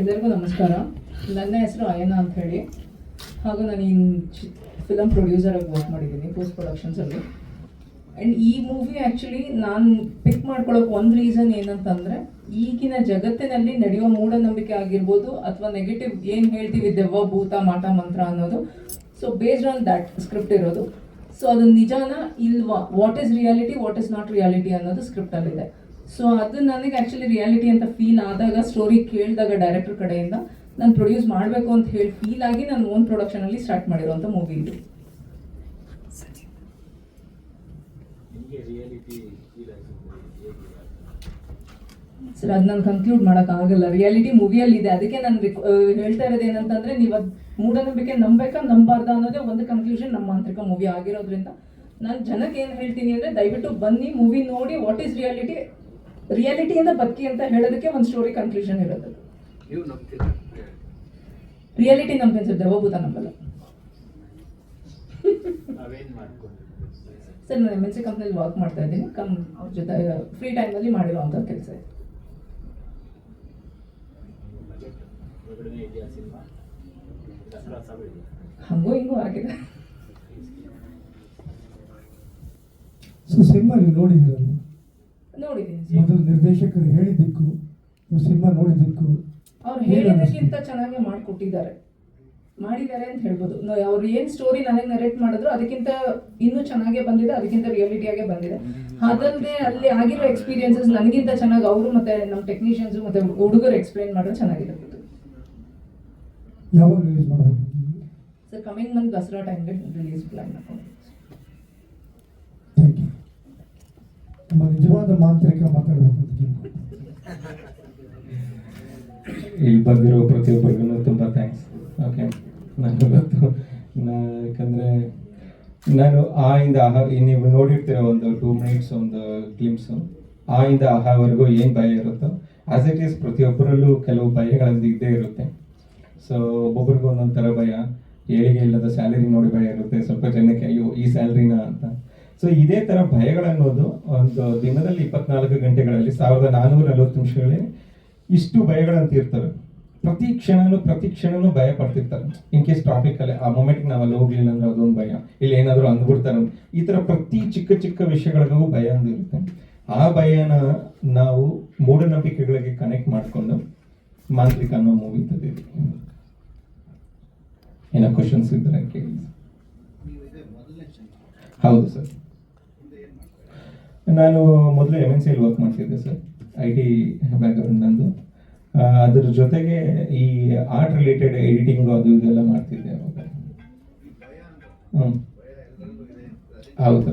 ಎಲ್ಲರಿಗೂ ನಮಸ್ಕಾರ. ನನ್ನ ಹೆಸರು ಅಯನ ಅಂತ ಹೇಳಿ. ಹಾಗೂ ನಾನು ಈ ಫಿಲಮ್ ಪ್ರೊಡ್ಯೂಸರಾಗಿ ವರ್ಕ್ ಮಾಡಿದ್ದೀನಿ ಪೋಸ್ಟ್ ಪ್ರೊಡಕ್ಷನ್ಸಲ್ಲಿ. ಆ್ಯಂಡ್ ಈ ಮೂವಿ ಆ್ಯಕ್ಚುಲಿ ನಾನು ಪಿಕ್ ಮಾಡ್ಕೊಳ್ಳೋಕೆ ಒಂದು ರೀಸನ್ ಏನಂತಂದರೆ, ಈಗಿನ ಜಗತ್ತಿನಲ್ಲಿ ನಡೆಯೋ ಮೂಢನಂಬಿಕೆ ಆಗಿರ್ಬೋದು ಅಥವಾ ನೆಗೆಟಿವ್ ಏನು ಹೇಳ್ತೀವಿ ದೆವ್ವ ಭೂತ ಮಾಟ ಮಂತ್ರ ಅನ್ನೋದು, so based on that script ಇರೋದು. ಸೊ ಅದು ನಿಜಾನ ಇಲ್ವಾ, what is reality, what is not reality ಅನ್ನೋದು ಸ್ಕ್ರಿಪ್ಟಲ್ಲಿದೆ. ಸೊ ಅದು ನನಗೆ ಆ್ಯಕ್ಚುಲಿ ರಿಯಾಲಿಟಿ ಅಂತ ಫೀಲ್ ಆದಾಗ, ಸ್ಟೋರಿ ಕೇಳಿದಾಗ ಡೈರೆಕ್ಟರ್ ಕಡೆಯಿಂದ ನಾನು ಪ್ರೊಡ್ಯೂಸ್ ಮಾಡಬೇಕು ಅಂತ ಹೇಳಿ ಫೀಲ್ ಆಗಿ ನಾನು ಓನ್ ಪ್ರೊಡಕ್ಷನಲ್ಲಿ ಸ್ಟಾರ್ಟ್ ಮಾಡಿರೋಂಥ ಮೂವಿ ಇದು. ಸರ್ ಅದು ನಾನು ಕನ್ಕ್ಲೂಡ್ ಮಾಡೋಕ್ಕಾಗಲ್ಲ. ರಿಯಾಲಿಟಿ ಮೂವಿಯಲ್ಲಿ ಇದೆ, ಅದಕ್ಕೆ ನಾನು ಹೇಳ್ತಾ ಇರೋದು ಏನಂತಂದರೆ, ನೀವು ಅದು ಮೂಢನಂಬಿಕೆ ನಂಬೇಕಾ ನಂಬಾರ್ದ ಅನ್ನೋದೇ ಒಂದು ಕನ್ಕ್ಲೂಷನ್ ನಮ್ಮ ಮಾಂತ್ರಿಕ ಮೂವಿ ಆಗಿರೋದ್ರಿಂದ ನಾನು ಜನಕ್ಕೆ ಏನು ಹೇಳ್ತೀನಿ ಅಂದರೆ, ದಯವಿಟ್ಟು ಬನ್ನಿ ಮೂವಿ ನೋಡಿ, ವಾಟ್ ಈಸ್ ರಿಯಾಲಿಟಿ, ರಿಯಾಲಿಟಿಯಿಂದ ಬದುಕಿ ಅಂತ ಹೇಳೋದಕ್ಕೆ ಒಂದು ಸ್ಟೋರಿ ಕನ್ಕ್ಲೂಷನ್ ಇರೋದು. ರಿಯಾಲಿಟಿ ನಂಬ್ತೀನಿ ಸರ್, ದೆವ್ವಭೂತ ನಂಬಲ್ಲ. ಸರ್ ನಾನು MNC ಕಂಪ್ನಿಯಲ್ಲಿ ವರ್ಕ್ ಮಾಡ್ತಾ ಇದ್ದೀನಿ. ಅವ್ರ ಜೊತೆ ಫ್ರೀ ಟೈಮಲ್ಲಿ ಮಾಡಿರೋವಂಥ ಕೆಲಸ ಇದೆ. ಹಂಗೂ ಹಿಂಗೂ ಆಗಿದೆ. ಸೊ ಸಿನಿಮಾ ನೀವು ನೋಡಿದ್ದೀರಲ್ಲ? ನೋಡಿದ್ದೀನಿ. ಮೊದಲು ನಿರ್ದೇಶಕರು ಹೇಳಿದ್ದಕ್ಕೂ ನೀವು ಸಿನಿಮಾ ನೋಡಿದ್ದಕ್ಕೂ ಅವ್ರು ಹೇಳಿದ್ದಕ್ಕಿಂತ ಚೆನ್ನಾಗಿ ಮಾಡಿದ್ದಾರೆ ಅಂತ ಹೇಳ್ಬೋದು. ಅವ್ರು ಏನು ಸ್ಟೋರಿ ನನಗೆ ನರೇಟ್ ಮಾಡಿದ್ರು ಅದಕ್ಕಿಂತ ಇನ್ನೂ ಚೆನ್ನಾಗೇ ಬಂದಿದೆ, ಅದಕ್ಕಿಂತ ರಿಯಾಲಿಟಿಯಾಗೇ ಬಂದಿದೆ. ಅದಲ್ಲದೆ ಅಲ್ಲಿ ಆಗಿರೋ ಎಕ್ಸ್ಪೀರಿಯನ್ಸಸ್ ನನಗಿಂತ ಚೆನ್ನಾಗಿ ಅವರು ಮತ್ತೆ ನಮ್ಮ ಟೆಕ್ನಿಷಿಯನ್ಸು ಮತ್ತೆ ಹುಡುಗರು ಎಕ್ಸ್ಪ್ಲೈನ್ ಮಾಡೋದು ಚೆನ್ನಾಗಿದೆ. ಯಾವಾಗ ರಿಲೀಸ್ ಮಾಡಬೇಕು ಸರ್? ಕಮಿಂಗ್ ಮಂತ್ ದಸರಾ ಟೈಮ್ಗೆ ರಿಲೀಸ್ ಪ್ಲಾನ್ ಮಾಡ್ಕೊಂಡು. Thank you. ನಮ್ಮ ನಿಜವಾದ ಮಾಂತ್ರಿಕ ಮಾತಾಡಬೇಕು. ಇಲ್ಲಿ ಬಂದಿರೋ ಪ್ರತಿಯೊಬ್ಬರಿಗೂ ತುಂಬ ಥ್ಯಾಂಕ್ಸ್. ಓಕೆ, ನನಗೆ ಗೊತ್ತು, ಯಾಕಂದರೆ ನಾನು ಆ ಇಂದ ಆಹಾ, ನೀವು ನೋಡಿರ್ತೀರ ಒಂದು 2 minutes ಒಂದು ಗ್ಲಿಮ್ಸು, ಆ ಇಂದ ಆಹಾವರೆಗೂ ಏನು ಭಯ ಇರುತ್ತೋ ಆಸ್ ಇಟ್ ಈಸ್ ಪ್ರತಿಯೊಬ್ಬರಲ್ಲೂ ಕೆಲವು ಭಯಗಳಲ್ಲಿ ಇದ್ದೇ ಇರುತ್ತೆ. ಸೊ ಒಬ್ಬೊಬ್ರಿಗೂ ಒಂದೊಂದು ಥರ ಭಯ. ಏಳಿಗೆ ಇಲ್ಲದ ಸ್ಯಾಲರಿ ನೋಡಿ ಭಯ ಇರುತ್ತೆ, ಸ್ವಲ್ಪ ಜನಕ್ಕೆ ಅಯ್ಯೋ ಈ ಸ್ಯಾಲ್ರಿನ ಅಂತ. ಸೊ ಇದೇ ಥರ ಭಯಗಳನ್ನೋದು ಒಂದು ದಿನದಲ್ಲಿ 24 ಗಂಟೆಗಳಲ್ಲಿ 1440 ನಿಮಿಷಗಳಲ್ಲಿ ಇಷ್ಟು ಭಯಗಳಂತ ಇರ್ತವೆ. ಪ್ರತಿ ಕ್ಷಣನೂ ಭಯ ಪಡ್ತಿರ್ತಾರೆ. ಇನ್ ಕೇಸ್ ಟ್ರಾಫಿಕಲ್ಲಿ ಆ ಮೊಮೆಂಟ್ಗೆ ನಾವು ಅಲ್ಲಿ ಹೋಗ್ಲಿಲ್ಲ ಅಂದ್ರೆ ಅದೊಂದು ಭಯ, ಇಲ್ಲಿ ಏನಾದರೂ ಅಂದ್ಬಿಡ್ತಾರೆ, ಈ ಥರ ಪ್ರತಿ ಚಿಕ್ಕ ವಿಷಯಗಳಿಗೂ ಭಯ ಅಂದಿರುತ್ತೆ. ಆ ಭಯನ ನಾವು ಮೂಢನಂಬಿಕೆಗಳಿಗೆ ಕನೆಕ್ಟ್ ಮಾಡಿಕೊಂಡು ಮಾಂತ್ರಿಕ ಅನ್ನೋ ಮೂವಿ ತಂದಿದ್ದೀವಿ. ಏನೋ ಕ್ವಶನ್ಸ್ ಇದ್ರೆ ಕೇಳಿ. ಹೌದು ಸರ್, ನಾನು ಮೊದಲು MNCಯಲ್ಲಿ ವರ್ಕ್ ಮಾಡ್ತಿದ್ದೆ ಸರ್, IT ಬ್ಯಾಕ್ಗ್ರೌಂಡ್ ನಂದು. ಅದ್ರ ಜೊತೆಗೆ ಈ ಆರ್ಟ್ ರಿಲೇಟೆಡ್ ಎಡಿಟಿಂಗು ಅದು ಇದೆಲ್ಲ ಮಾಡ್ತಿದ್ದೆ ಅವಾಗ. ಹೌದು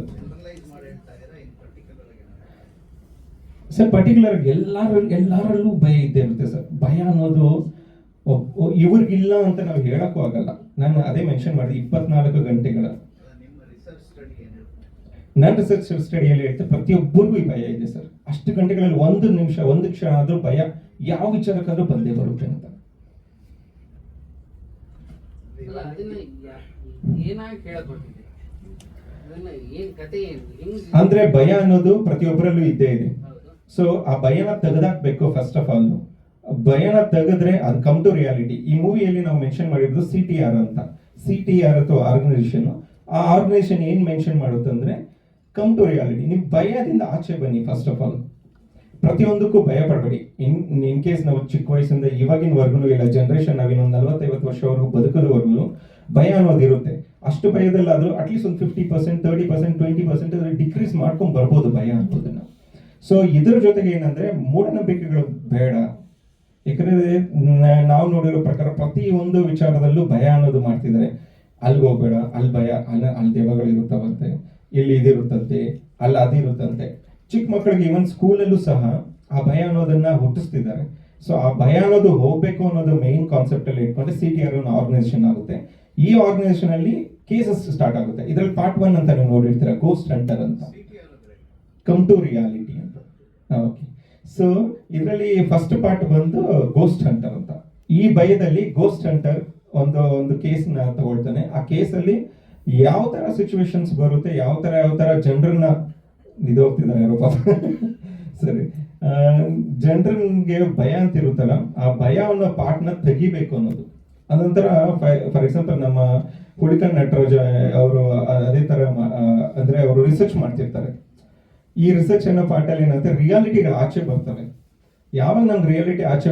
ಸರ್, ಪರ್ಟಿಕ್ಯುಲರ್ ಎಲ್ಲರಲ್ಲೂ ಭಯ ಇದ್ದೇ ಇರುತ್ತೆ ಸರ್. ಭಯ ಅನ್ನೋದು ಇವ್ರಿಗಿಲ್ಲ ಅಂತ ನಾವು ಹೇಳಕ್ಕೂ ಆಗಲ್ಲ. ನಾನು ಅದೇ ಮೆನ್ಷನ್ ಮಾಡಿದೆ 24 ಗಂಟೆಗಳ ನನ್ನ ರಿಸರ್ಚ್ ಸ್ಟಡಿಯಲ್ಲಿ ಹೇಳ್ತೆ ಪ್ರತಿಯೊಬ್ಬರಿಗೂ ಈ ಭಯ ಇದೆ ಸರ್. ಅಷ್ಟು ಗಂಟೆಗಳಲ್ಲಿ 1 ನಿಮಿಷ 1 ಕ್ಷಣ ಆದರೂ ಭಯ ಯಾವ ವಿಚಾರಕ್ಕಾದ್ರೂ ಬಂದೇ ಬರುತ್ತೆ ಅಂತ. ಅಂದ್ರೆ ಭಯ ಅನ್ನೋದು ಪ್ರತಿಯೊಬ್ಬರಲ್ಲೂ ಇದ್ದೇ ಇದೆ. ಸೊ ಆ ಭಯನ ತೆಗೆದಾಕ್ಬೇಕು. ಫಸ್ಟ್ ಆಫ್ ಆಲ್ ಭಯನ ತೆಗೆದ್ರೆ ಅದು ಕಮ್ ಟು ರಿಯಾಲಿಟಿ. ಈ ಮೂವಿಯಲ್ಲಿ ನಾವು ಮೆನ್ಷನ್ ಮಾಡಿರೋದು CTR ಅಂತ. CTR ಅಥವಾ ಆರ್ಗನೈಸೇಷನ್. ಆ ಆರ್ಗನೈಸೇಷನ್ ಏನ್ ಮೆನ್ಷನ್ ಮಾಡುತ್ತೆ ಅಂದ್ರೆ ಕಮ್ ಟು ರಿಯಾಲಿಟಿ. ನೀವು ಭಯದಿಂದ ಆಚೆ ಬನ್ನಿ. ಫಸ್ಟ್ ಆಫ್ ಆಲ್ ಪ್ರತಿಯೊಂದಕ್ಕೂ ಭಯ ಪಡಬೇಡಿ. ಇನ್ ಕೇಸ್ ನಾವು ಚಿಕ್ಕ ವಯಸ್ಸಿಂದ ಇವಾಗಿನವರೆಗೂ ಇಲ್ಲ, ಜನರೇಷನ್ ನಾವಿನ್ನೊಂದು 40-50 ವರ್ಷವರೆಗೂ ಬದುಕೋದವರೆಗೂ ಭಯ ಅನ್ನೋದು ಇರುತ್ತೆ. ಅಷ್ಟು ಭಯದಲ್ಲಾದ್ರೂ ಅಟ್ಲೀಸ್ಟ್ ಒಂದು 50%, 30%, 20% ಡಿಕ್ರೀಸ್ ಮಾಡ್ಕೊಂಡು ಬರ್ಬೋದು ಭಯ ಅನ್ನೋದನ್ನ. ಸೊ ಇದ್ರ ಜೊತೆಗೆ ಏನಂದ್ರೆ ಮೂಢನಂಬಿಕೆಗಳು ಬೇಡ. ಯಾಕಂದ್ರೆ ನಾವು ನೋಡಿರೋ ಪ್ರಕಾರ ಪ್ರತಿಯೊಂದು ವಿಚಾರದಲ್ಲೂ ಭಯ ಅನ್ನೋದು ಮಾಡ್ತಿದ್ದಾರೆ. ಅಲ್ಲಿಗೆ ಹೋಗ್ಬೇಡ, ಅಲ್ಲಿ ಭಯ, ಅಲ್ಲಿ ದೆವ್ವಗಳು ಇರುತ್ತವಂತೆ, ಇಲ್ಲಿ ಇದಿರುತ್ತಂತೆ, ಅಲ್ಲಿ ಅದಿರುತ್ತಂತೆ. ಚಿಕ್ಕ ಮಕ್ಕಳಿಗೆ ಈವನ್ ಸ್ಕೂಲಲ್ಲೂ ಸಹ ಆ ಭಯ ಅನ್ನೋದನ್ನ ಹುಟ್ಟಿಸ್ತಿದ್ದಾರೆ. ಸೊ ಆ ಭಯ ಅನ್ನೋದು ಹೋಗ್ಬೇಕು ಅನ್ನೋದು ಮೇನ್ ಕಾನ್ಸೆಪ್ಟ್ ಅಲ್ಲಿ ಇಟ್ಕೊಂಡು CTR ಅನ್ನೋ ಆರ್ಗನೈಸೇಷನ್ ಆಗುತ್ತೆ. ಈ ಆರ್ಗನೈಸೇಷನ್ ಅಲ್ಲಿ ಕೇಸಸ್ ಸ್ಟಾರ್ಟ್ ಆಗುತ್ತೆ. ಇದರಲ್ಲಿ ಪಾರ್ಟ್ 1 ಅಂತ ನೀವು ನೋಡಿರ್ತೀರ, ಗೋಸ್ಟ್ ಹಂಟರ್ ಅಂತ, ಕಮ್ ಟು ರಿಯಾಲಿಟಿ ಅಂತ. ಓಕೆ, ಸೊ ಇದರಲ್ಲಿ ಫಸ್ಟ್ ಪಾರ್ಟ್ ಬಂದು ಗೋಸ್ಟ್ ಹಂಟರ್ ಅಂತ. ಈ ಭಯದಲ್ಲಿ ಗೋಸ್ಟ್ ಹಂಟರ್ ಒಂದು ಕೇಸ್ನ ತಗೊಳ್ತಾನೆ. ಆ ಕೇಸಲ್ಲಿ ಯಾವ ತರ ಸಿಚುವೇಶನ್ಸ್ ಬರುತ್ತೆ, ಯಾವ ತರ ಜನರನ್ನ ಹೋಗ್ತಿದ್ದಾರೆ ಯಾರೋ ಪಾಪ ಸರಿ ಜನರಿಗೆ ಭಯ ಅಂತ ಇರುತ್ತಲ್ಲ, ಆ ಭಯ ಅನ್ನೋ ಪಾರ್ಟ್ನ ತೆಗಿಬೇಕು ಅನ್ನೋದು. ಅದೊಂಥರ ಫಾರ್ ಎಕ್ಸಾಂಪಲ್ ನಮ್ಮ ಹುಡುಕನ್ ನಟರಾಜ ಅವರು ಅದೇ ತರ ಅಂದ್ರೆ ಅವರು ರಿಸರ್ಚ್ ಮಾಡ್ತಿರ್ತಾರೆ. ಈ ರಿಸರ್ಚ್ ಅನ್ನೋ ಪಾರ್ಟಲ್ಲಿ ಏನಂತ ರಿಯಾಲಿಟಿಗಳು ಆಚೆ ಬರ್ತವೆ. ಯಾವಾಗ ನಮ್ಗೆ ರಿಯಾಲಿಟಿ ಆಚೆ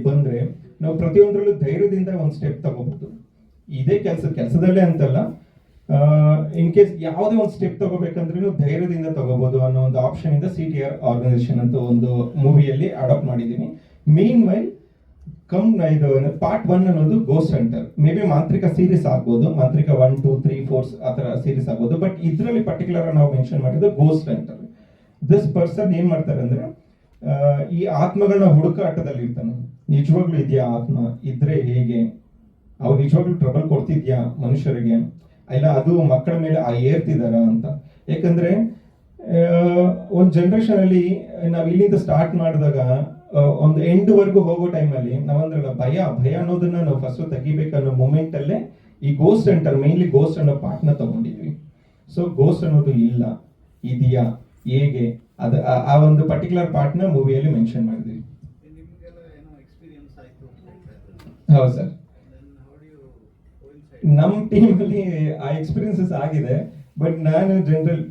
ಬಂದ್ರೆ ನಾವು ಪ್ರತಿಯೊಂದರಲ್ಲೂ ಧೈರ್ಯದಿಂದ ಒಂದು ಸ್ಟೆಪ್ ತಗೋಬಹುದು. ಇದೇ ಕೆಲಸದಲ್ಲೇ ಅಂತಲ್ಲ, ಇನ್ ಕೇಸ್ ಯಾವುದೇ ಒಂದು ಸ್ಟೆಪ್ ತಗೋಬೇಕಂದ್ರೂ ಧೈರ್ಯದಿಂದ ತಗೋಬಹುದು ಅನ್ನೋ ಒಂದು ಆಪ್ಷನ್ ಇಂದ CTR ಆರ್ಗನೈಸೇಷನ್ ಅಂತ ಒಂದು ಮೂವಿಯಲ್ಲಿ ಅಡಾಪ್ಟ್ ಮಾಡಿದೀನಿ. ಮೇನ್ ವೈಲ್ ಇದು ಪಾರ್ಟ್ 1 ಅನ್ನೋದು ಗೋಸ್ಟ್ ಹಂಟರ್. ಮೇ ಬಿ ಮಾಂತ್ರಿಕ ಸೀರೀಸ್ ಆಗ್ಬೋದು, ಮಾಂತ್ರಿಕ 1, 2, 3, 4 ಆ ತರ ಸೀರೀಸ್ ಆಗ್ಬೋದು. ಬಟ್ ಇದರಲ್ಲಿ ಪರ್ಟಿಕ್ಯುಲರ್ ನಾವು ಮೆನ್ಷನ್ ಮಾಡಿದ್ದು ಗೋಸ್ಟ್ ಹಂಟರ್. ದಿಸ್ ಪರ್ಸನ್ ಏನ್ ಮಾಡ್ತಾರೆ ಅಂದ್ರೆ ಈ ಆತ್ಮಗಳನ್ನ ಹುಡುಕಾಟದಲ್ಲಿ ಇರ್ತಾನೆ. ನಿಜವಾಗ್ಲೂ ಇದೆಯಾ ಆತ್ಮ, ಇದ್ರೆ ಹೇಗೆ, ಅವ್ರು ನಿಜವಾಗ್ಲೂ ಟ್ರಬಲ್ ಕೊಡ್ತಿದ್ಯಾ ಮನುಷ್ಯರಿಗೆ, ಇಲ್ಲ ಅದು ಮಕ್ಕಳ ಮೇಲೆ ಏರ್ತಿದಾರ ಅಂತ. ಯಾಕಂದ್ರೆ ಒಂದು ಜನರೇಷನ್ ಅಲ್ಲಿ ನಾವು ಇಲ್ಲಿಂದ ಸ್ಟಾರ್ಟ್ ಮಾಡಿದಾಗ ಒಂದು ಎಂಡ್ ವರ್ಗು ಹೋಗೋ ಟೈಮಲ್ಲಿ ನಾವಂದ್ರಲ್ಲ ಭಯ ಅನ್ನೋದನ್ನ ನಾವು ಫಸ್ಟ್ ತೆಗಿಬೇಕನ್ನೋ ಮೂಮೆಂಟ್ ಅಲ್ಲೇ ಈ ಗೋಸ್ಟ್ ಹಂಟರ್, ಮೇನ್ಲಿ ಗೋಸ್ಟ್ ಅನ್ನೋ ಪಾರ್ಟ್ನ ತಗೊಂಡಿದ್ವಿ. ಸೊ ಗೋಸ್ಟ್ ಅನ್ನೋದು ಇಲ್ಲ, ಇದೆಯಾ, ಹೇಗೆ, ಆ ಒಂದು ಪರ್ಟಿಕ್ಯುಲರ್ ಪಾರ್ಟ್ನ ಮೂವಿಯಲ್ಲಿ ಮೆನ್ಷನ್ ಮಾಡಿದ್ವಿ. ಹೌದು ಸರ್, ನಮ್ಮ ಟೀಮಲ್ಲಿ ಆ ಎಕ್ಸ್ಪೀರಿಯನ್ಸಸ್ ಆಗಿದೆ. ಬಟ್ ನಾನು general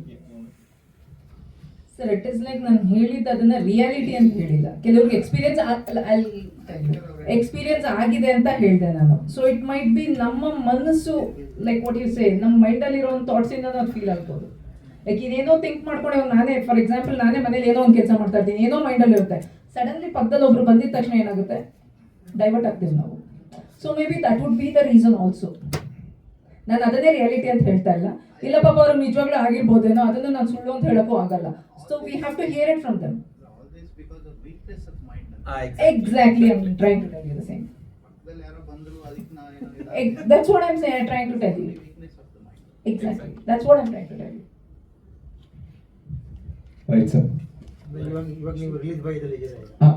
sir, it is like ನಾನು ಹೇಳಿದ್ದು ಅದನ್ನ ರಿಯಾಲಿಟಿ ಅಂತ ಹೇಳಿಲ್ಲ. ಕೆಲವ್ರಿಗೆ ಎಕ್ಸ್ಪೀರಿಯನ್ಸ್ ಆಗಿದೆ ಅಂತ ಹೇಳಿದೆ ನಾನು. ಸೊ ಇಟ್ ಮೈಟ್ ಬಿ ನಮ್ಮ ಮನಸ್ಸು, ಲೈಕ್ ವಾಟ್ ಯು ಸೇ, ನಮ್ಮ ಮೈಂಡಲ್ಲಿ ಇರೋ ಒಂದು ಥಾಟ್ಸ್ ಇಂದ ನಾವು ಫೀಲ್ ಆಗ್ಬೋದು. ಲೈಕ್ ಇದೇನೋ ಥಿಂಕ್ ಮಾಡ್ಕೊಂಡು ನಾನೇ, ಫಾರ್ ಎಕ್ಸಾಂಪಲ್ ನಾನೇ ಮನೇಲಿ ಏನೋ ಒಂದು ಕೆಲಸ ಮಾಡ್ತಾ ಇರ್ತೀನಿ, ಏನೋ ಮೈಂಡಲ್ಲಿ ಇರುತ್ತೆ, ಸಡನ್ಲಿ ಪಕ್ಕದಲ್ಲಿ ಒಬ್ರು ಬಂದಿದ ತಕ್ಷಣ ಏನಾಗುತ್ತೆ, ಡೈವರ್ಟ್ ಆಗ್ತೀವಿ ನಾವು. So may be that would be the reason also. ನಾನು ಅದನ್ನೇ ರಿಯಾಲಿಟಿ ಅಂತ ಹೇಳ್ತಾ ಇಲ್ಲ ಪಾಪ ಅವ್ರು ನಿಜವಾಗ್ಲೂ ಆಗಿರ್ಬೋದೇನೋ, ಅದನ್ನು ನಾನು ಸುಳ್ಳು ಅಂತ ಹೇಳಕ್ಕೂ ಆಗಲ್ಲ. So we have to hear it from them. Exactly, I'm trying to tell you the same. That's what I'm saying. I'm trying to tell you. Exactly, that's what I'm trying to tell you. Right sir. ಇವಾಗ ನೀವು release ಭಯದಲ್ಲಿ ಇದ್ದೀರಾ?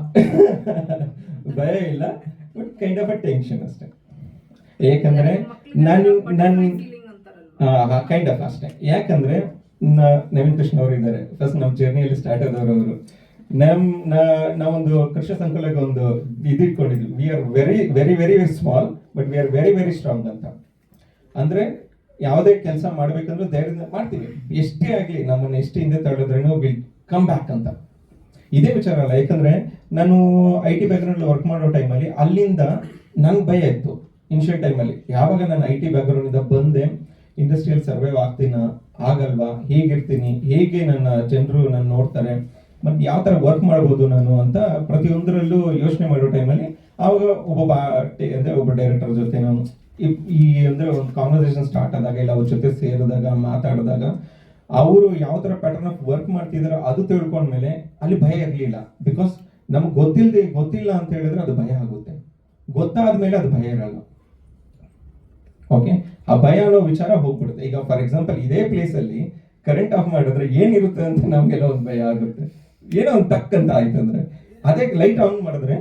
ಭಯ ಇಲ್ಲ, but kind of a tension ಅಷ್ಟೇ. ಯಾಕಂದ್ರೆ ನಾನು kind of ಅಷ್ಟೇ. ಯಾಕಂದ್ರೆ ನವೀನ್ ಕೃಷ್ಣ ಅವರು ಇದ್ದಾರೆ, ಫಸ್ಟ್ ನಮ್ಮ ಜರ್ನಿಯಲ್ಲಿ ಸ್ಟಾರ್ಟ್ ಆದವರು ಅವರು. ನಾವೊಂದು ಕೃಷ್ಣ ಸಂಕುಲಕ್ಕೆ ಒಂದು ಇದು ಇಟ್ಕೊಂಡಿದ್ವಿ, we are very very very very small but we are very very strong ಅಂತ. ಅಂದ್ರೆ ಯಾವುದೇ ಕೆಲಸ ಮಾಡ್ಬೇಕಂದ್ರೂ ಧೈರ್ಯದಿಂದ ಮಾಡ್ತೀವಿ, ಎಷ್ಟೇ ಆಗಲಿ, ನಮ್ಮನ್ನು ಎಷ್ಟು ಹಿಂದೆ ತಳ್ಳಿದ್ರೂ ವಿಲ್ ಕಮ್ ಬ್ಯಾಕ್ ಅಂತ. ಇದೇ ವಿಚಾರ ಅಲ್ಲ, ಯಾಕಂದ್ರೆ ನಾನು IT ಬ್ಯಾಕ್ಗ್ರೌಂಡ್ ವರ್ಕ್ ಮಾಡೋ ಟೈಮಲ್ಲಿ ಅಲ್ಲಿಂದ ನನ್ಗೆ ಭಯ ಇತ್ತು ಇನಿಷಿಯಲ್ ಟೈಮಲ್ಲಿ. ಯಾವಾಗ ನಾನು IT ಬ್ಯಾಕ್ಗ್ರೌಂಡ್ ಇಂದ ಬಂದೆ, ಇಂಡಸ್ಟ್ರಿಯಲ್ಲಿ ಸರ್ವೈವ್ ಆಗ್ತೀನ ಆಗಲ್ವಾ, ಹೇಗಿರ್ತೀನಿ, ಹೇಗೆ ನನ್ನ ಜನರು ನನ್ನ ನೋಡ್ತಾರೆ, ಮತ್ತೆ ಯಾವ ತರ ವರ್ಕ್ ಮಾಡ್ಬೋದು ನಾನು ಅಂತ ಪ್ರತಿಯೊಂದರಲ್ಲೂ ಯೋಚನೆ ಮಾಡೋ ಟೈಮಲ್ಲಿ ಆವಾಗ ಒಬ್ಬ ಡೈರೆಕ್ಟರ್ ಜೊತೆ ನಾವು ಈ ಅಂದ್ರೆ ಒಂದು ಕಾನ್ವರ್ಸೇಷನ್ ಸ್ಟಾರ್ಟ್ ಆದಾಗ, ಇಲ್ಲ ಅವ್ರ ಜೊತೆ ಸೇರಿದಾಗ, ಮಾತಾಡಿದಾಗ, ಅವರು ಯಾವ ತರ ಪ್ಯಾಟರ್ನ್ ಆಫ್ ವರ್ಕ್ ಮಾಡ್ತಿದಾರೋ ಅದು ತಿಳ್ಕೊಂಡ್ಮೇಲೆ ಅಲ್ಲಿ ಭಯ ಇರಲಿಲ್ಲ. ಬಿಕಾಸ್ ನಮ್ಗೆ ಗೊತ್ತಿಲ್ಲ ಅಂತ ಹೇಳಿದ್ರೆ ಅದು ಭಯ ಆಗುತ್ತೆ, ಗೊತ್ತಾದ್ಮೇಲೆ ಅದು ಭಯ ಇರಲ್ಲ. ಓಕೆ, ಆ ಭಯ ಅನ್ನೋ ವಿಚಾರ ಹೋಗ್ಬಿಡುತ್ತೆ. ಈಗ ಫಾರ್ ಎಕ್ಸಾಂಪಲ್ ಇದೇ ಪ್ಲೇಸ್ ಅಲ್ಲಿ ಕರೆಂಟ್ ಆಫ್ ಮಾಡಿದ್ರೆ ಏನಿರುತ್ತೆ ಅಂತ ನಮ್ಗೆಲ್ಲ ಒಂದು ಭಯ ಆಗುತ್ತೆ, ಏನೋ ಒಂದು ಟಕ್ ಅಂತ ಆಯ್ತು ಅಂದ್ರೆ. ಅದೇ ಲೈಟ್ ಆನ್ ಮಾಡಿದ್ರೆ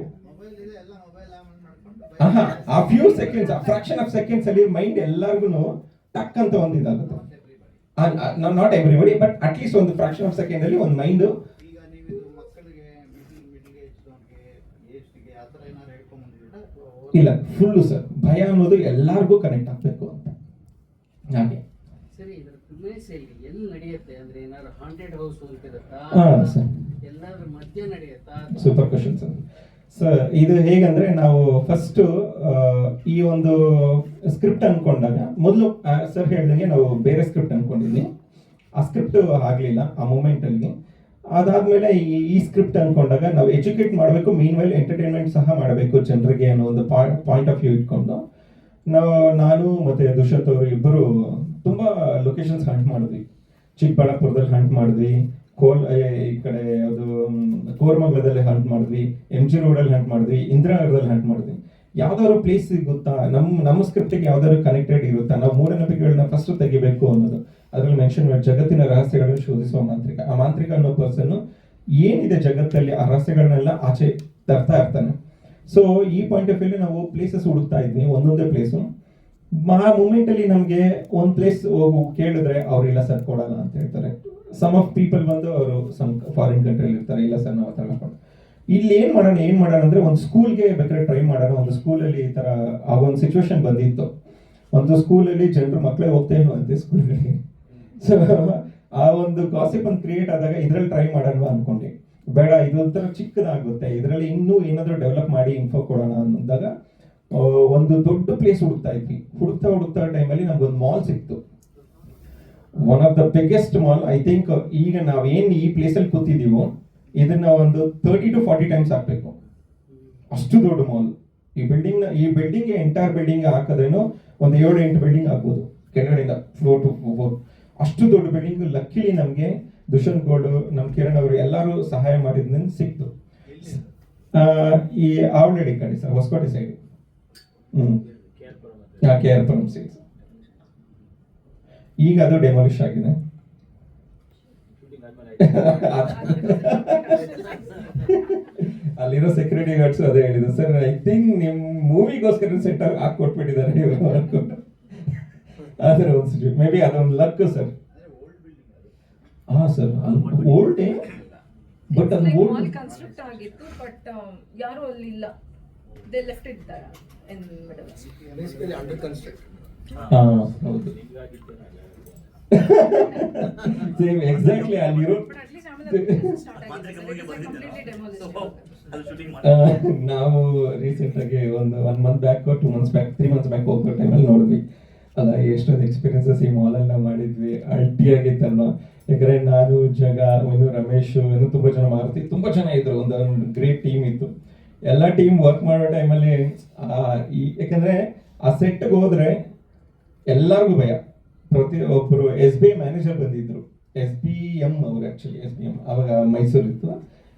ಆ ಫ್ಯೂ ಸೆಕೆಂಡ್ಸ್, ಆ ಫ್ರಾಕ್ಷನ್ ಆಫ್ ಸೆಕೆಂಡ್ಸ್ ಅಲ್ಲಿ ಮೈಂಡ್ ಎಲ್ಲರಿಗೂ ಟಕ್ ಅಂತ ಒಂದು ಇದಾಗುತ್ತೆ. ನಾಟ್ ಎವ್ರಿಬಡಿ, ಬಟ್ ಅಟ್ಲೀಸ್ಟ್ ಒಂದು ಫ್ರಾಕ್ಷನ್ ಆಫ್ ಸೆಕೆಂಡ್ ಅಲ್ಲಿ ಒಂದು ಮೈಂಡ್. ಇಲ್ಲ, ಫುಲ್ಲು ಸರ್, ಭಯ ಅನ್ನೋದು ಎಲ್ಲರಿಗೂ ಕನೆಕ್ಟ್ ಆಗ್ಬೇಕು ಅಂತ. ಹಾಗೆ ಸರಿ, ಇದರ ಪ್ರಿಮೈಸಲ್ಲಿ ಎಲ್ಲಿ ನಡೆಯುತ್ತೆ ಅಂದ್ರೆ ಏನಾದ್ರು ಹಾಂಟೆಡ್ ಹೌಸ್ ಅಂತ ಇರುತ್ತಾ, ಸರ್ ಎಲ್ಲಾದ್ರೂ ಮಧ್ಯೆ ನಡೆಯುತ್ತಾ? Super question sir. ಸರ್ ಇದು ಹೇಗಂದ್ರೆ, ನಾವು ಫಸ್ಟ್ ಈ ಒಂದು ಸ್ಕ್ರಿಪ್ಟ್ ಅನ್ಕೊಂಡಾಗ ಮೊದಲು ಸರ್ ಹೇಳ್ದಂಗೆ ನಾವು ಬೇರೆ ಸ್ಕ್ರಿಪ್ಟ್ ಅನ್ಕೊಂಡಿದ್ವಿ. ಆ ಸ್ಕ್ರಿಪ್ಟ್ ಆಗ್ಲಿಲ್ಲ ಆ ಮೂಮೆಂಟ್ ಅಲ್ಲಿ. ಅದಾದ್ಮೇಲೆ ಈ ಸ್ಕ್ರಿಪ್ಟ್ ಅನ್ಕೊಂಡಾಗ ನಾವು ಎಜುಕೇಟ್ ಮಾಡಬೇಕು, ಮೀನ್ ವೈಲ್ ಎಂಟರ್ಟೈನ್ಮೆಂಟ್ ಸಹ ಮಾಡಬೇಕು ಜನರಿಗೆ ಅನ್ನೋ ಒಂದು ಪಾಯಿಂಟ್ ಆಫ್ ವ್ಯೂ ಇಟ್ಕೊಂಡು ನಾನು ಮತ್ತೆ ದುಷ್ಯಂತ್ ಅವರು ಇಬ್ಬರು ತುಂಬಾ ಲೊಕೇಶನ್ಸ್ ಹಂಟ್ ಮಾಡಿದ್ವಿ. ಚಿಕ್ಕಬಳ್ಳಾಪುರದಲ್ಲಿ ಹಂಟ್ ಮಾಡಿದ್ವಿ, ಈ ಕಡೆ ಅದು ಕೋರಮಂಗಲದಲ್ಲಿ ಹಂಟ್ ಮಾಡಿದ್ವಿ, MG ರೋಡಲ್ಲಿ ಹಂಟ್ ಮಾಡಿದ್ವಿ, ಇಂದಿರಾನಗರದಲ್ಲಿ ಹಂಟ್ ಮಾಡಿದ್ವಿ. ಯಾವ್ದಾದ್ರು ಪ್ಲೇಸ್ ಸಿಗುತ್ತಾ, ನಮ್ಮ ಸ್ಕ್ರಿಪ್ಟಿಗೆ ಯಾವ್ದಾದ್ರು ಕನೆಕ್ಟೆಡ್ ಇರುತ್ತಾ, ನಾವು ಮೂಢನಂಬಿಕೆಗಳನ್ನ ಫಸ್ಟ್ ತೆಗಿಬೇಕು ಅನ್ನೋದು. ಅದ್ರಲ್ಲಿ ಮೆನ್ಷನ್ ಮಾಡಿ ಜಗತ್ತಿನ ರಹಸ್ಯಗಳನ್ನು ಶೋಧಿಸುವ ಮಾಂತ್ರಿಕ. ಆ ಮಾಂತ್ರಿಕ ಅನ್ನೋ ಪರ್ಸನ್ ಏನಿದೆ ಜಗತ್ತಲ್ಲಿ ಆ ರಹಸ್ಯಗಳನ್ನೆಲ್ಲ ಆಚೆ ತರ್ತಾ ಇರ್ತಾನೆ. ಸೊ ಈ ಪಾಯಿಂಟ್ ಆಫ್ ವ್ಯೂ ನಾವು ಪ್ಲೇಸಸ್ ಹುಡುಕ್ತಾ ಇದ್ವಿ, ಒಂದೊಂದೇ ಪ್ಲೇಸು. ಆ ಮೂಮೆಂಟ್ ಅಲ್ಲಿ ನಮ್ಗೆ ಒಂದ್ ಪ್ಲೇಸ್ ಹೋಗು ಕೇಳಿದ್ರೆ ಅವ್ರೆಲ್ಲ ಸರ್ ಕೊಡಲ್ಲ ಅಂತ ಹೇಳ್ತಾರೆ. ಸಮ್ ಆಫ್ ಪೀಪಲ್ ಬಂದು ಅವರು ಸಮ್ ಫಾರಿನ್ ಕಂಟ್ರಿಲಿ ಇರ್ತಾರೆ, ಇಲ್ಲ ಸರ್ ನಾವು ಆ ಥರ ಮಾಡ್ಕೊಂಡು ಇಲ್ಲಿ ಏನ್ ಮಾಡೋಣ ಅಂದ್ರೆ ಒಂದು ಸ್ಕೂಲ್ಗೆ ಬೇಕಾದ್ರೆ ಟ್ರೈ ಮಾಡೋಣ. ಒಂದು ಸ್ಕೂಲಲ್ಲಿ ಈ ತರ ಆ ಒಂದು ಸಿಚುವೇಶನ್ ಬಂದಿತ್ತು. ಒಂದು ಸ್ಕೂಲಲ್ಲಿ ಜನರು ಮಕ್ಕಳೇ ಹೋಗ್ತಾ ಇಲ್ವಂತೆ ಸ್ಕೂಲ್ಗಳಿಗೆ. ಸೊ ಆ ಒಂದು ಗಾಸಿಪ್ ಒಂದು ಕ್ರಿಯೇಟ್ ಆದಾಗ ಇದ್ರಲ್ಲಿ ಟ್ರೈ ಮಾಡೋಣ ಅನ್ಕೊಂಡೆ. ಬೇಡ, ಇದು ಒಂಥರ ಚಿಕ್ಕದಾಗುತ್ತೆ, ಇದರಲ್ಲಿ ಇನ್ನೂ ಏನಾದರೂ ಡೆವಲಪ್ ಮಾಡಿ ಇನ್ಫೋ ಕೊಡೋಣ ಅನ್ನೋದಾಗ ಒಂದು ದೊಡ್ಡ ಪ್ಲೇಸ್ ಹುಡುಕ್ತಾ ಟೈಮಲ್ಲಿ ನಮ್ಗೊಂದು ಮಾಲ್ ಸಿಕ್ತು. One of the biggest mall. I think ಈಗ ನಾವೇನು ಈ ಪ್ಲೇಸಲ್ಲಿ ಕೂತಿದ್ದೀವೋ ಇದನ್ನ ಒಂದು 30 to 40 ಟೈಮ್ಸ್ ಹಾಕ್ಬೇಕು, ಅಷ್ಟು ದೊಡ್ಡ ಮಾಲ್. ಈ ಬಿಲ್ಡಿಂಗ್ ಎಂಟೈರ್ ಬಿಲ್ಡಿಂಗ್ ಹಾಕಿದ್ರೇನು ಒಂದು 7-8 ಬಿಲ್ಡಿಂಗ್ ಆಗ್ಬೋದು ಕೆಳಗಡೆಯಿಂದ ಫ್ಲೋರ್ ಟು ಫ್ಲೋರ್. ಅಷ್ಟು ದೊಡ್ಡ ಬಿಲ್ಡಿಂಗ್. ಲಕ್ಕಿಲಿ ನಮಗೆ ದುಷ್ಯಂತ್ ಗೌಡ್, ನಮ್ಮ ಕಿರಣ್ ಅವರು ಎಲ್ಲರೂ ಸಹಾಯ ಮಾಡಿದ್ರಿಂದ ಸಿಕ್ತು. ಈ ಆವಳಡಿ ಕಡೆ sir, Hoskote side. KR Puram side. ಈಗ ಅದು ಡೆಮಾಲಿಷ್ ಆಗಿದೆ. ಅಲ್ಲಿರೋ ಸೆಕ್ಯೂರಿಟಿ ಗಾರ್ಡ್ಸ್ ಅದೇ ಹೇಳಿದ್ರು, ಸರ್ ಐ ಥಿಂಕ್ ನಿಮ್ ಮೂವಿಗೋಸ್ಕರ ಸೆಟ್ ಆಗಿ ಹಾಕೊಟ್ಬಿಟ್ಟಿದ್ದಾರೆ ಇವರು ಅನ್ಕೊಂಡು. ಆದ್ರೆ ಒಂದು ಮೇ ಬಿ ಅದೊಂದು ಲಕ್ ಸರ್. ಹಾ ಸರ್, ಓಲ್ಡ್ ಬಟ್ ಅದು ಮಾಲ್ ಕನ್ಸ್ಟ್ರಕ್ಟ್ ಆಗಿತ್ತು, ಬಟ್ ಯಾರು ಅಲ್ಲಿ ಇಲ್ಲ. They left it there in middle. Basically under construct. ಹಾ ಹೌದು, ಸೇಮ್ ಎಕ್ಸಾಕ್ಟ್ಲಿ ಅಲ್ಲಿರೋ. ನಾವು ರೀಸೆಂಟ್ ಆಗಿ ಒಂದು 1 month back 2 months back 3 months back ಹೋಗ್ತಾ ಟೈಮಲ್ಲಿ ನೋಡಿದ್ವಿ ಅಲ್ಲ, ಎಷ್ಟೊಂದು ಎಕ್ಸ್ಪೀರಿಯನ್ಸಸ್ ಈ ಮಾಲೆಲ್ಲ ಮಾಡಿದ್ವಿ. ಅಲ್ಟಿಯಾಗಿತ್ತಲ್ವ. ಯಾಕಂದ್ರೆ ನಾನು, ಜಗ, ಇನ್ನು ರಮೇಶ್, ಇನ್ನು ತುಂಬಾ ಜನ, ಮಾರುತಿ, ತುಂಬಾ ಜನ ಇದ್ರು. ಒಂದು ಗ್ರೇಟ್ ಟೀಮ್ ಇತ್ತು. ಎಲ್ಲ ಟೀಮ್ ವರ್ಕ್ ಮಾಡೋ ಟೈಮಲ್ಲಿ ಯಾಕಂದ್ರೆ ಆ ಸೆಟ್ಗೆ ಹೋದ್ರೆ ಎಲ್ಲರಿಗೂ ಭಯ. ಪ್ರತಿಯೊಬ್ಬರು SBI ಮ್ಯಾನೇಜರ್ ಬಂದಿದ್ರು, SBM ಅವರು, ಆಕ್ಚುಲಿ SBM ಅವಾಗ ಮೈಸೂರು ಇತ್ತು.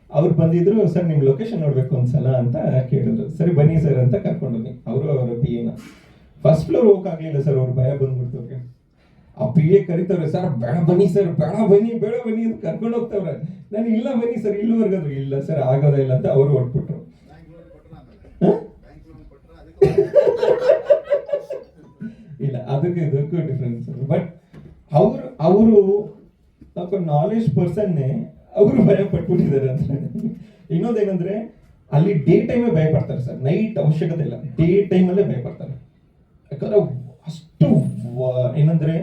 ಅವ್ರು ಬಂದಿದ್ರು, ಸರ್ ನಿಮ್ ಲೊಕೇಶನ್ ನೋಡ್ಬೇಕು ಒಂದ್ಸಲ ಅಂತ ಕೇಳಿದ್ರು. ಸರಿ ಬನ್ನಿ ಸರ್ ಅಂತ ಕರ್ಕೊಂಡೋಗಿ ಅವರು ಅವರ PA ಫಸ್ಟ್ ಫ್ಲೋರ್ ಹೋಗಕ್ಕಾಗ್ಲಿಲ್ಲ ಸರ್, ಅವ್ರು ಭಯ ಬಂದ್ಬಿಡ್ತವ್ರೆ. ಆ PA ಕರಿತವ್ರೆ, ಸರ್ ಬೇಡ ಬನ್ನಿ ಸರ್, ಬೇಡ ಬನ್ನಿ ಅಂತ ಕರ್ಕೊಂಡು ಹೋಗ್ತವ್ರೆ. ನಾನು ಇಲ್ಲ ಬನ್ನಿ ಸರ್, ಇಲ್ಲಿವರೆಗಾದ್ರು. ಇಲ್ಲ ಸರ್ ಆಗೋದೇ ಇಲ್ಲ ಅಂತ ಅವರು ಹೊಟ್ಬಿಟ್ರು. ಇಲ್ಲ, ಇದಕ್ಕೂ ಡಿಫ್ರೆನ್ಸ್. ಬಟ್ ಅವರು ನಾಲೆಜ್ ಪರ್ಸನ್ನೇ ಅವರು ಭಯ ಪಟ್ಬಿಟ್ಟಿದ್ದಾರೆ ಅಂತ. ಇನ್ನೊಂದೇನಂದ್ರೆ ಅಲ್ಲಿ ಡೇ ಟೈಮೇ ಭಯ ಪಡ್ತಾರೆ ಸರ್, ನೈಟ್ ಅವಶ್ಯಕತೆ ಇಲ್ಲ, ಡೇ ಟೈಮಲ್ಲೇ ಭಯ ಪಡ್ತಾರೆ. ಯಾಕಂದ್ರೆ ಅಷ್ಟು ಏನಂದ್ರೆ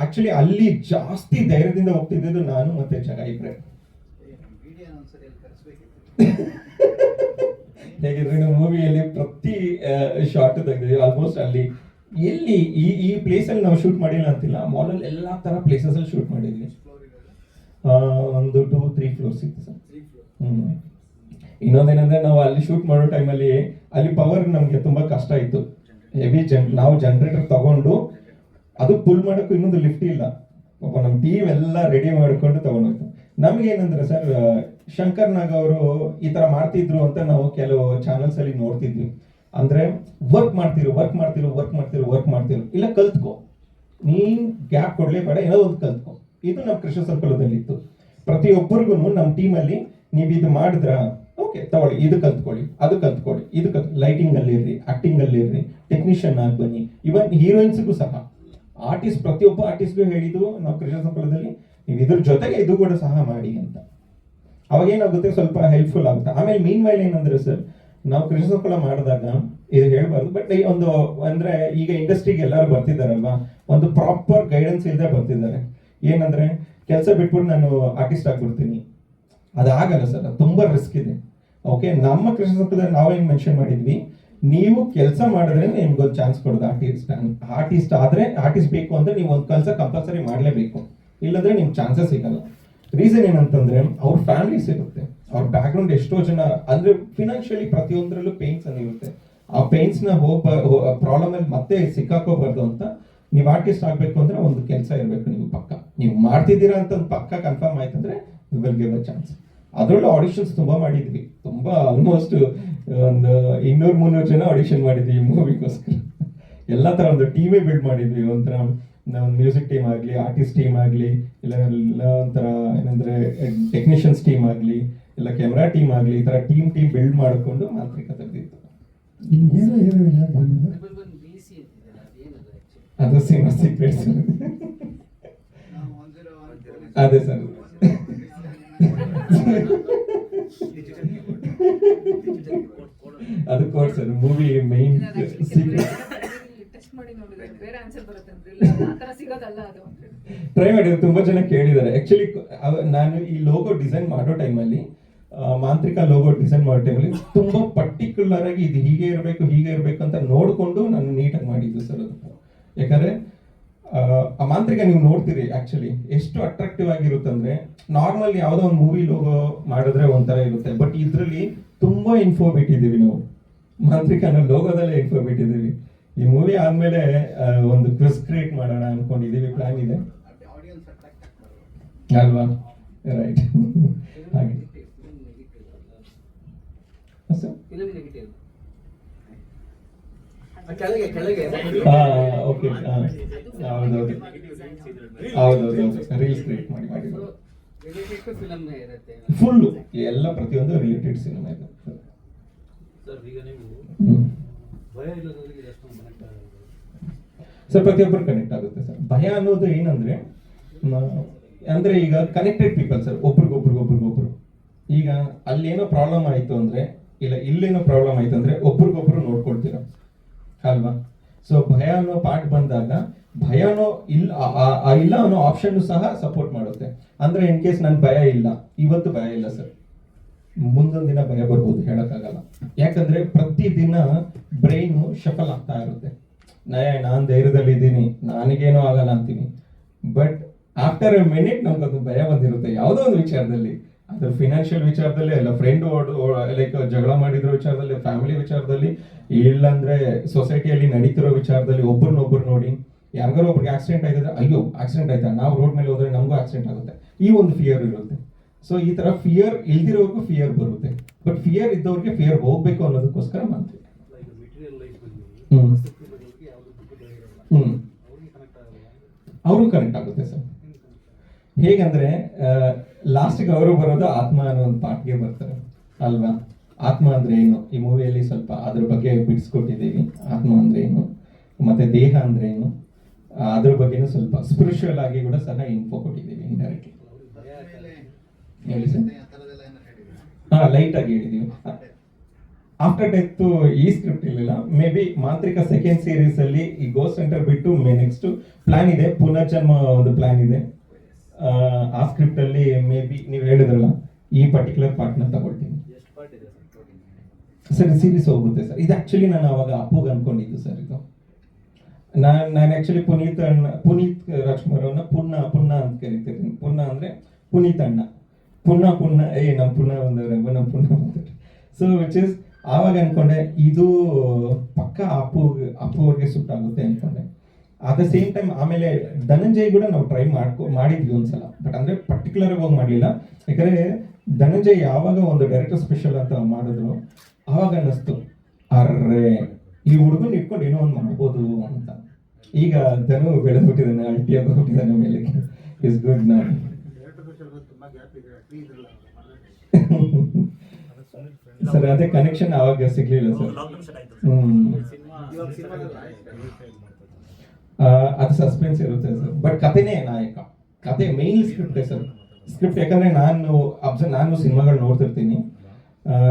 ಆಕ್ಚುಲಿ ಅಲ್ಲಿ ಜಾಸ್ತಿ ಧೈರ್ಯದಿಂದ ಹೋಗ್ತಿದ್ದು ನಾನು ಮತ್ತೆ ಜಗ ಇಬ್ರೆ. ಹೇಗಿದ್ರೆ ನಾವು ಮೂವಿಯಲ್ಲಿ ಪ್ರತಿ ಶಾರ್ಟ್ ತೆಗೆದಿದ್ದೀವಿ ಆಲ್ಮೋಸ್ಟ್. ಅಲ್ಲಿ ಎಲ್ಲಿ ಈ ಪ್ಲೇಸ್ ಅಲ್ಲಿ ನಾವು ಶೂಟ್ ಮಾಡಿಲ್ಲ ಅಂತಿಲ್ಲ, ಮಾಲಲ್ಲಿ ಎಲ್ಲಾ ತರ ಪ್ಲೇಸಸ್ ಅಲ್ಲಿ ಶೂಟ್ ಮಾಡಿದ್ವಿ. ಒಂದು 2-3 ಫ್ಲೋರ್ಸ್ ಇತ್ತು ಸರ್. ಇನ್ನೊಂದೇನಂದ್ರೆ ನಾವು ಅಲ್ಲಿ ಶೂಟ್ ಮಾಡೋ ಟೈಮಲ್ಲಿ ಅಲ್ಲಿ ಪವರ್ ನಮ್ಗೆ ತುಂಬಾ ಕಷ್ಟ ಇತ್ತು. ಹೆವಿ ನಾವು ಜನರೇಟರ್ ತಗೊಂಡು ಅದು ಪುಲ್ ಮಾಡೋಕ್ಕೂ ಇನ್ನೊಂದು ಲಿಫ್ಟ್ ಇಲ್ಲ. ಪಾಪ ನಮ್ಮ ಟೀಮ್ ಎಲ್ಲ ರೆಡಿ ಮಾಡ್ಕೊಂಡು ತಗೊಂಡೋಯ್ತು. ನಮ್ಗೇನಂದ್ರೆ ಸರ್, ಶಂಕರ್ ನಾಗ್ ಅವರು ಈ ತರ ಮಾಡ್ತಿದ್ರು ಅಂತ ನಾವು ಕೆಲವು ಚಾನಲ್ಸ್ ಅಲ್ಲಿ ನೋಡ್ತಿದ್ವಿ. ಅಂದ್ರೆ ವರ್ಕ್ ಮಾಡ್ತಿರು, ಇಲ್ಲ ಕಲ್ತ್ಕೋ, ನೀನ್ ಗ್ಯಾಪ್ ಕೊಡ್ಲೇಬೇಡ, ಏನೋ ಒಂದು ಕಲ್ತ್ಕೋ. ಇದು ನಮ್ಮ ಕೃಷ್ಣ ಸರ್ಕಲದಲ್ಲಿ ಇತ್ತು. ಪ್ರತಿಯೊಬ್ಬರಿಗೂ ನಮ್ಮ ಟೀಮಲ್ಲಿ ನೀವು ಇದು ಮಾಡಿದ್ರ ಓಕೆ ತಗೊಳ್ಳಿ, ಇದು ಕಲ್ತ್ಕೊಳ್ಳಿ, ಅದು ಕಲ್ತ್ಕೊಳ್ಳಿ, ಲೈಟಿಂಗ್ ಅಲ್ಲಿ ಇರ್ರಿ, ಆಕ್ಟಿಂಗ್ ಅಲ್ಲಿ ಇರ್ರಿ, ಟೆಕ್ನಿಷಿಯನ್ ಆಗಿ ಬನ್ನಿ. ಇವನ್ ಹೀರೋಯಿನ್ಸ್ಗೂ ಸಹ ಪ್ರತಿಯೊಬ್ಬ ಆರ್ಟಿಸ್ಟ್ಗೂ ಹೇಳಿದ್ದು ನಾವು ಕೃಷ್ಣ ಸಂಕುಲದಲ್ಲಿ, ನೀವು ಇದ್ರ ಜೊತೆಗೆ ಇದು ಕೂಡ ಸಹ ಮಾಡಿ ಅಂತ. ಅವಾಗ ಏನಾಗುತ್ತೆ, ಸ್ವಲ್ಪ ಹೆಲ್ಪ್ಫುಲ್ ಆಗುತ್ತೆ. ಆಮೇಲೆ ಮೀನ್ ವೈಲ್ ಏನಂದ್ರೆ ಸರ್, ನಾವು ಕೃಷ್ಣ ಸಂಕುಲ ಮಾಡಿದಾಗ ಇದು ಹೇಳ್ಬಾರ್ದು, ಬಟ್ ಒಂದು ಅಂದ್ರೆ ಈಗ ಇಂಡಸ್ಟ್ರಿಗೆ ಎಲ್ಲರೂ ಬರ್ತಿದಾರಲ್ವಾ, ಒಂದು ಪ್ರಾಪರ್ ಗೈಡೆನ್ಸ್ ಇಲ್ಲದೆ ಬರ್ತಿದ್ದಾರೆ. ಏನಂದ್ರೆ ಕೆಲಸ ಬಿಟ್ಬಿಟ್ಟು ನಾನು ಆರ್ಟಿಸ್ಟ್ ಆಗ್ಬಿಡ್ತೀನಿ, ಅದಾಗಲ್ಲ ಸರ್, ಅದು ತುಂಬಾ ರಿಸ್ಕ್ ಇದೆ. ಓಕೆ, ನಮ್ಮ ಕೃಷ್ಣ ಸಂಕುಲದಲ್ಲಿ ನಾವೇನ್ ಮೆನ್ಷನ್ ಮಾಡಿದ್ವಿ, ನೀವು ಕೆಲಸ ಮಾಡಿದ್ರೆ ನಿಮ್ಗೊಂದು ಚಾನ್ಸ್ ಕೊಡೋದು. ಆರ್ಟಿಸ್ಟ್ ಆದ್ರೆ, ಆರ್ಟಿಸ್ಟ್ ಬೇಕು ಅಂದ್ರೆ ನೀವು ಒಂದು ಕೆಲಸ ಕಂಪಲ್ಸರಿ ಮಾಡಲೇಬೇಕು, ಇಲ್ಲಂದ್ರೆ ನಿಮ್ಗೆ ಚಾನ್ಸಸ್ ಸಿಗಲ್ಲ. ರೀಸನ್ ಏನಂತಂದ್ರೆ ಅವ್ರ ಫ್ಯಾಮಿಲೀಸ್ ಇರುತ್ತೆ, ಅವ್ರ ಬ್ಯಾಕ್ ಗ್ರೌಂಡ್ ಎಷ್ಟೋ ಜನ ಅಂದ್ರೆ ಫಿನಾನ್ಷಿಯಲಿ ಪ್ರತಿಯೊಂದರಲ್ಲೂ ಪೇನ್ಸ್ ಇರುತ್ತೆ. ಆ ಪೇನ್ಸ್ ನ ಪ್ರಾಬ್ಲಮ್ ಅಲ್ಲಿ ಮತ್ತೆ ಸಿಕ್ಕಾಕೋಬಾರ್ದು ಅಂತ ನೀವು ಆರ್ಟಿಸ್ಟ್ ಆಗ್ಬೇಕು ಅಂದ್ರೆ ಒಂದು ಕೆಲಸ ಇರಬೇಕು. ನೀವು ಮಾಡ್ತಿದ್ದೀರಾ ಅಂತ ಒಂದು ಪಕ್ಕ ಕನ್ಫರ್ಮ್ ಆಯ್ತಂದ್ರೆ you will give a chance. ಅದರಲ್ಲೂ ಆಡಿಷನ್ಸ್ ತುಂಬಾ ಮಾಡಿದ್ವಿ, ತುಂಬಾ ಆಲ್ಮೋಸ್ಟ್ ಒಂದು 200-300 ಜನ ಆಡಿಷನ್ ಮಾಡಿದ್ವಿ ಈ ಮೂವಿಗೋಸ್ಕರ. ಎಲ್ಲ ತರ ಒಂದು ಟೀಮೇ ಬಿಲ್ಡ್ ಮಾಡಿದ್ವಿ. ಒಂಥರ ಮ್ಯೂಸಿಕ್ ಟೀಮ್ ಆಗಲಿ, ಆರ್ಟಿಸ್ಟ್ ಟೀಮ್ ಆಗಲಿ, ಇಲ್ಲ ಒಂಥರ ಏನಂದ್ರೆ ಟೆಕ್ನಿಷಿಯನ್ಸ್ ಟೀಮ್ ಆಗಲಿ, ಇಲ್ಲ ಕ್ಯಾಮ್ರಾ ಟೀಮ್ ಆಗಲಿ, ಈ ತರ ಟೀಮ್ ಬಿಲ್ಡ್ ಮಾಡಿಕೊಂಡು ಮಾಂತ್ರಿಕ ತೆಗೆದಿತ್ತು. ಅದು ಸಿನಿಮಾ ಸೀಕ್ರೆಟ್ಸ್. ಅದೇ ಸರ್. ಅದು code sir, movie main secret. Test ಮಾಡಿ ನೋಡಿದ್ರೆ ಬೇರೆ ಆನ್ಸರ್ ಬರುತ್ತೆ ಅಂದ್ರೆ ಇಲ್ಲ ಆ ಥರ ಸಿಗೋದಲ್ಲ ಅದು. ಟ್ರೈ ಮಾಡಿದ್ರು, ತುಂಬಾ ಜನ ಕೇಳಿದ್ದಾರೆ. ಆಕ್ಚುಲಿ ನಾನು ಈ ಲೋಗೋ ಡಿಸೈನ್ ಮಾಡೋ ಟೈಮಲ್ಲಿ, ಮಾಂತ್ರಿಕ ಲೋಗೋ ಡಿಸೈನ್ ಮಾಡೋ ಟೈಮಲ್ಲಿ ತುಂಬಾ ಪರ್ಟಿಕ್ಯುಲರ್ ಆಗಿ ಇದು ಹೀಗೆ ಇರಬೇಕು ಅಂತ ನೋಡಿಕೊಂಡು ನಾನು ನೀಟಾಗಿ ಮಾಡಿದ್ದು ಸರ್ ಅದು. ಯಾಕಂದ್ರೆ ಆ ಮಾಂತ್ರಿಕ ನೀವು ನೋಡ್ತೀರಿ ಆಕ್ಚುಲಿ ಎಷ್ಟು ಅಟ್ರಾಕ್ಟಿವ್ ಆಗಿರುತ್ತಂದ್ರೆ, ನಾರ್ಮಲ್ ಯಾವುದೋ ಒಂದು ಮೂವಿ ಲೋಗೋ ಮಾಡಿದ್ರೆ ಒಂಥರ ಇರುತ್ತೆ, ಬಟ್ ಇದರಲ್ಲಿ ತುಂಬಾ ಇನ್ಫೋ ಬಿಟ್ಟಿದ್ದೀವಿ ನಾವು. ಮಾಂತ್ರಿಕನ ಲೋಗೋದಲ್ಲೇ ಇನ್ಫೋ ಬಿಟ್ಟಿದ್ದೀವಿ. ಈ ಮೂವಿ ಆದ್ಮೇಲೆ ಒಂದು ಕ್ವಿಸ್ ಕ್ರಿಯೇಟ್ ಮಾಡೋಣ ಅನ್ಕೊಂಡಿದೀವಿ, ಪ್ಲಾನ್ ಇದೆ ಅಲ್ವಾ? ರೈಟ್. ಹಾಗೆ ಫಿಲಮ್ ನೆಗೆಟಿವ್. ಕೆಳಗೆ ಓಕೆ. ಹೌದೌದು ರೀಲ್ಸ್ ಕ್ರಿಯೇಟ್ ಮಾಡಿ ರಿಲೇಟೆಡ್ ಟು ಫಿಲಮ್ ಇರುತ್ತೆ. ಫುಲ್ ಎಲ್ಲ ಪ್ರತಿಯೊಂದು ರಿಲೇಟೆಡ್ ಸಿನಿಮಾ ಇದೆ ಸರ್. ಈಗ ನೀವು ಭಯ ಇಲ್ಲದವರಿಗೆ ಎಷ್ಟು ಕನೆಕ್ಟ್ ಆಗುತ್ತೆ ಸರ್? ಪ್ರತಿಯೊಬ್ಬರು ಕನೆಕ್ಟ್ ಆಗುತ್ತೆ ಸರ್. ಭಯ ಅನ್ನೋದು ಏನಂದ್ರೆ ಅಂದ್ರೆ ಈಗ ಕನೆಕ್ಟೆಡ್ ಪೀಪಲ್ ಸರ್, ಒಬ್ರಿಗೊಬ್ರು. ಈಗ ಅಲ್ಲೇನೋ ಪ್ರಾಬ್ಲಮ್ ಆಯ್ತು ಅಂದ್ರೆ, ಇಲ್ಲ ಇಲ್ಲೇನೋ ಪ್ರಾಬ್ಲಮ್ ಆಯ್ತು ಅಂದ್ರೆ ಒಬ್ರಿಗೊಬ್ರು ನೋಡ್ಕೊಳ್ತೀರ ಅಲ್ವಾ? ಸೊ ಭಯ ಅನ್ನೋ ಪಾರ್ಟ್ ಬಂದಾಗ ಭಯನೋ ಇಲ್ಲ ಅನ್ನೋ ಆಪ್ಷನ್ ಸಹ ಸಪೋರ್ಟ್ ಮಾಡುತ್ತೆ. ಅಂದ್ರೆ ಇನ್ ಕೇಸ್ ನನ್ ಭಯ ಇಲ್ಲ, ಇವತ್ತು ಭಯ ಇಲ್ಲ ಸರ್, ಮುಂದೊಂದು ದಿನ ಭಯ ಬರ್ಬೋದು, ಹೇಳಕ್ಕಾಗಲ್ಲ. ಯಾಕಂದ್ರೆ ಪ್ರತಿದಿನ ಬ್ರೈನ್ ಶಫಲ್ ಆಗ್ತಾ ಇರುತ್ತೆ. ನಾನ್ ಧೈರ್ಯದಲ್ಲಿ ಇದ್ದೀನಿ, ನನಗೇನೋ ಆಗಲ್ಲ ಅಂತೀನಿ, ಬಟ್ ಆಫ್ಟರ್ ಎ ಮಿನಿಟ್ ನಮ್ಗೊಂದು ಭಯ ಬಂದಿರುತ್ತೆ ಯಾವುದೋ ಒಂದು ವಿಚಾರದಲ್ಲಿ. ಅದು ಫಿನಾನ್ಷಿಯಲ್ ವಿಚಾರದಲ್ಲಿ, ಅಲ್ಲ ಫ್ರೆಂಡ್ ಲೈಕ್ ಜಗಳ ಮಾಡಿರೋ ವಿಚಾರದಲ್ಲಿ, ಫ್ಯಾಮಿಲಿ ವಿಚಾರದಲ್ಲಿ, ಇಲ್ಲಂದ್ರೆ ಸೊಸೈಟಿಯಲ್ಲಿ ನಡೀತಿರೋ ವಿಚಾರದಲ್ಲಿ ಒಬ್ಬರನ್ನೊಬ್ರು ನೋಡಿ ಯಾರಿಗಾರು ಒಬ್ರಿಗೆ ಆಕ್ಸಿಡೆಂಟ್ ಆಯ್ತಂದ್ರೆ ಅಯ್ಯೋ ಆಕ್ಸಿಡೆಂಟ್ ಆಯ್ತಾ, ನಾವು ರೋಡ್ ಮೇಲೆ ಹೋದ್ರೆ ನಮಗೂ ಆಕ್ಸಿಡೆಂಟ್ ಆಗುತ್ತೆ, ಈ ಒಂದು ಫಿಯರ್ ಇರುತ್ತೆ. ಸೊ ಈ ತರ ಫಿಯರ್ ಇಲ್ದಿರೋರ್ಗೂ ಫಿಯರ್ ಬರುತ್ತೆ, ಬಟ್ ಫಿಯರ್ ಇದ್ದವ್ರಿಗೆ ಫಿಯರ್ ಹೋಗ್ಬೇಕು ಅನ್ನೋದಕ್ಕೋಸ್ಕರ ಮಾಡ್ತೀವಿ. ಅವರು ಕನೆಕ್ಟ್ ಆಗುತ್ತೆ ಸರ್. ಹೇಗಂದ್ರೆ ಲಾಸ್ಟ್ಗೆ ಅವರು ಬರೋದು ಆತ್ಮ ಅನ್ನೋ ಒಂದು ಪಾರ್ಟ್ಗೆ ಬರ್ತಾರೆ ಅಲ್ವಾ? ಆತ್ಮ ಅಂದ್ರೆ ಏನು, ಈ ಮೂವಿಯಲ್ಲಿ ಸ್ವಲ್ಪ ಅದ್ರ ಬಗ್ಗೆ ಬಿಡಿಸ್ಕೊಟ್ಟಿದ್ದೀವಿ. ಆತ್ಮ ಅಂದ್ರೆ ಏನು, ಮತ್ತೆ ದೇಹ ಅಂದ್ರೆ ಏನು, ಅದ್ರ ಬಗ್ಗೆನೂ ಸ್ವಲ್ಪ ಸ್ಪಿರಿಚುವಲ್ ಆಗಿ ಕೂಡ ಸಹ ಇನ್ಫೋ ಕೊಟ್ಟಿದ್ದೀವಿ ಇಂಡೈರೆಕ್ಟ್ಲಿ. ಹೇಳಿ ಸರ್. ಲೈಟ್ ಆಗಿ ಹೇಳಿದೀವಿ. ಆಫ್ಟರ್ ಡೆತ್ ಈ ಸ್ಕ್ರಿಪ್ಟ್ ಇರಲಿಲ್ಲ. ಮೇ ಬಿ ಮಾಂತ್ರಿಕ ಸೆಕೆಂಡ್ ಸೀರೀಸ್ ಅಲ್ಲಿ ಈ ಗೋಸ್ಟ್ ಸೆಂಟರ್ ಬಿಟ್ಟು ನೆಕ್ಸ್ಟ್ ಪ್ಲಾನ್ ಇದೆ, ಪುನರ್ಜನ್ಮ ಒಂದು ಪ್ಲಾನ್ ಇದೆ. ಆ ಸ್ಕ್ರಿಪ್ಟ್ ಅಲ್ಲಿ ಮೇ ಬಿ ನೀವು ಹೇಳಿದ್ರಲ್ಲ, ಈ ಪರ್ಟಿಕ್ಯುಲರ್ ಪಾರ್ಟ್ ನ ತಗೊಳ್ತೀನಿ ಸರ್. ಸೀರೀಸ್ ಹೋಗುತ್ತೆ ಸರ್. ಇದು ಆಕ್ಚುಲಿ ನಾನು ಅವಾಗ ಅಪ್ಪುಗ್ ಅನ್ಕೊಂಡಿದ್ದು ಸರ್. ಇದು ನಾನು ಆಕ್ಚುಲಿ ಪುನೀತ್ ರಾಜ್ಕುಮಾರ್ ಅವ್ರನ್ನ ಪುಣ್ಣ ಅಂತ ಕರಿತಿರ್ತೀನಿ. ಪುಣ್ಣ ಅಂದ್ರೆ ಪುನೀತ್ ಅಣ್ಣ, ಪುಣ್ಣ ನಮ್ ಪುಣ್ಣ ಬಂದವ್ರೆ, ನಮ್ ಪುಣ್ಣ ಬಂದವ್ರೆ. ಸೊ ವಿಚ್ ಇಸ್ ಆವಾಗ ಅನ್ಕೊಂಡೆ ಇದು ಪಕ್ಕ ಅಪ್ಪು ಅವ್ರಿಗೆ ಸೂಟ್ ಆಗುತ್ತೆ ಅನ್ಕೊಂಡೆ. ಅಟ್ ದ ಸೇಮ್ ಟೈಮ್ ಆಮೇಲೆ ಧನಂಜಯ್ ಕೂಡ ನಾವು ಟ್ರೈ ಮಾಡಿದ್ವಿ ಒಂದ್ಸಲ, ಬಟ್ ಅಂದ್ರೆ ಪರ್ಟಿಕ್ಯುಲರ್ ಆಗಿ ಹೋಗಿ ಮಾಡ್ಲಿಲ್ಲ. ಯಾಕಂದ್ರೆ ಧನಂಜಯ್ ಯಾವಾಗ ಒಂದು ಡೈರೆಕ್ಟರ್ ಸ್ಪೆಷಲ್ ಅಂತ ಮಾಡಿದ್ರು, ಆವಾಗ ಅನ್ನಿಸ್ತು ಅರ್ರೆ ಈ ಹುಡುಗನ್ ಇಟ್ಕೊಂಡು ಏನೋ ಒಂದು ಮಾಡ್ಬೋದು ಅಂತ. ಈಗ ಧನು ಬೆಳೆದ್ಬಿಟ್ಟಿದ್ದಾನೆ, ಅಲ್ಟಿಯಾಗಿ ಹೋಗ್ಬಿಟ್ಟಿದ್ದಾನೆ ಮೇಲೆ. ಇಸ್ ಗುಡ್ ನಾ. ಸರ್ ಅದೇ ಕನೆಕ್ಷನ್ ಆವಾಗ ಸಿಗ್ಲಿಲ್ಲ ಸರ್. ಅದು ಸಸ್ಪೆನ್ಸ್ ಇರುತ್ತೆ ಸರ್, ಬಟ್ ಕಥೆನೇ ನಾಯಕ. ಕತೆ ಮೇನ್ ಸ್ಕ್ರಿಪ್ಟ್ ಸರ್. ಸ್ಕ್ರಿಪ್ಟ್ ಯಾಕಂದ್ರೆ ನಾನು ಸಿನಿಮಾಗಳು ನೋಡ್ತಿರ್ತೀನಿ.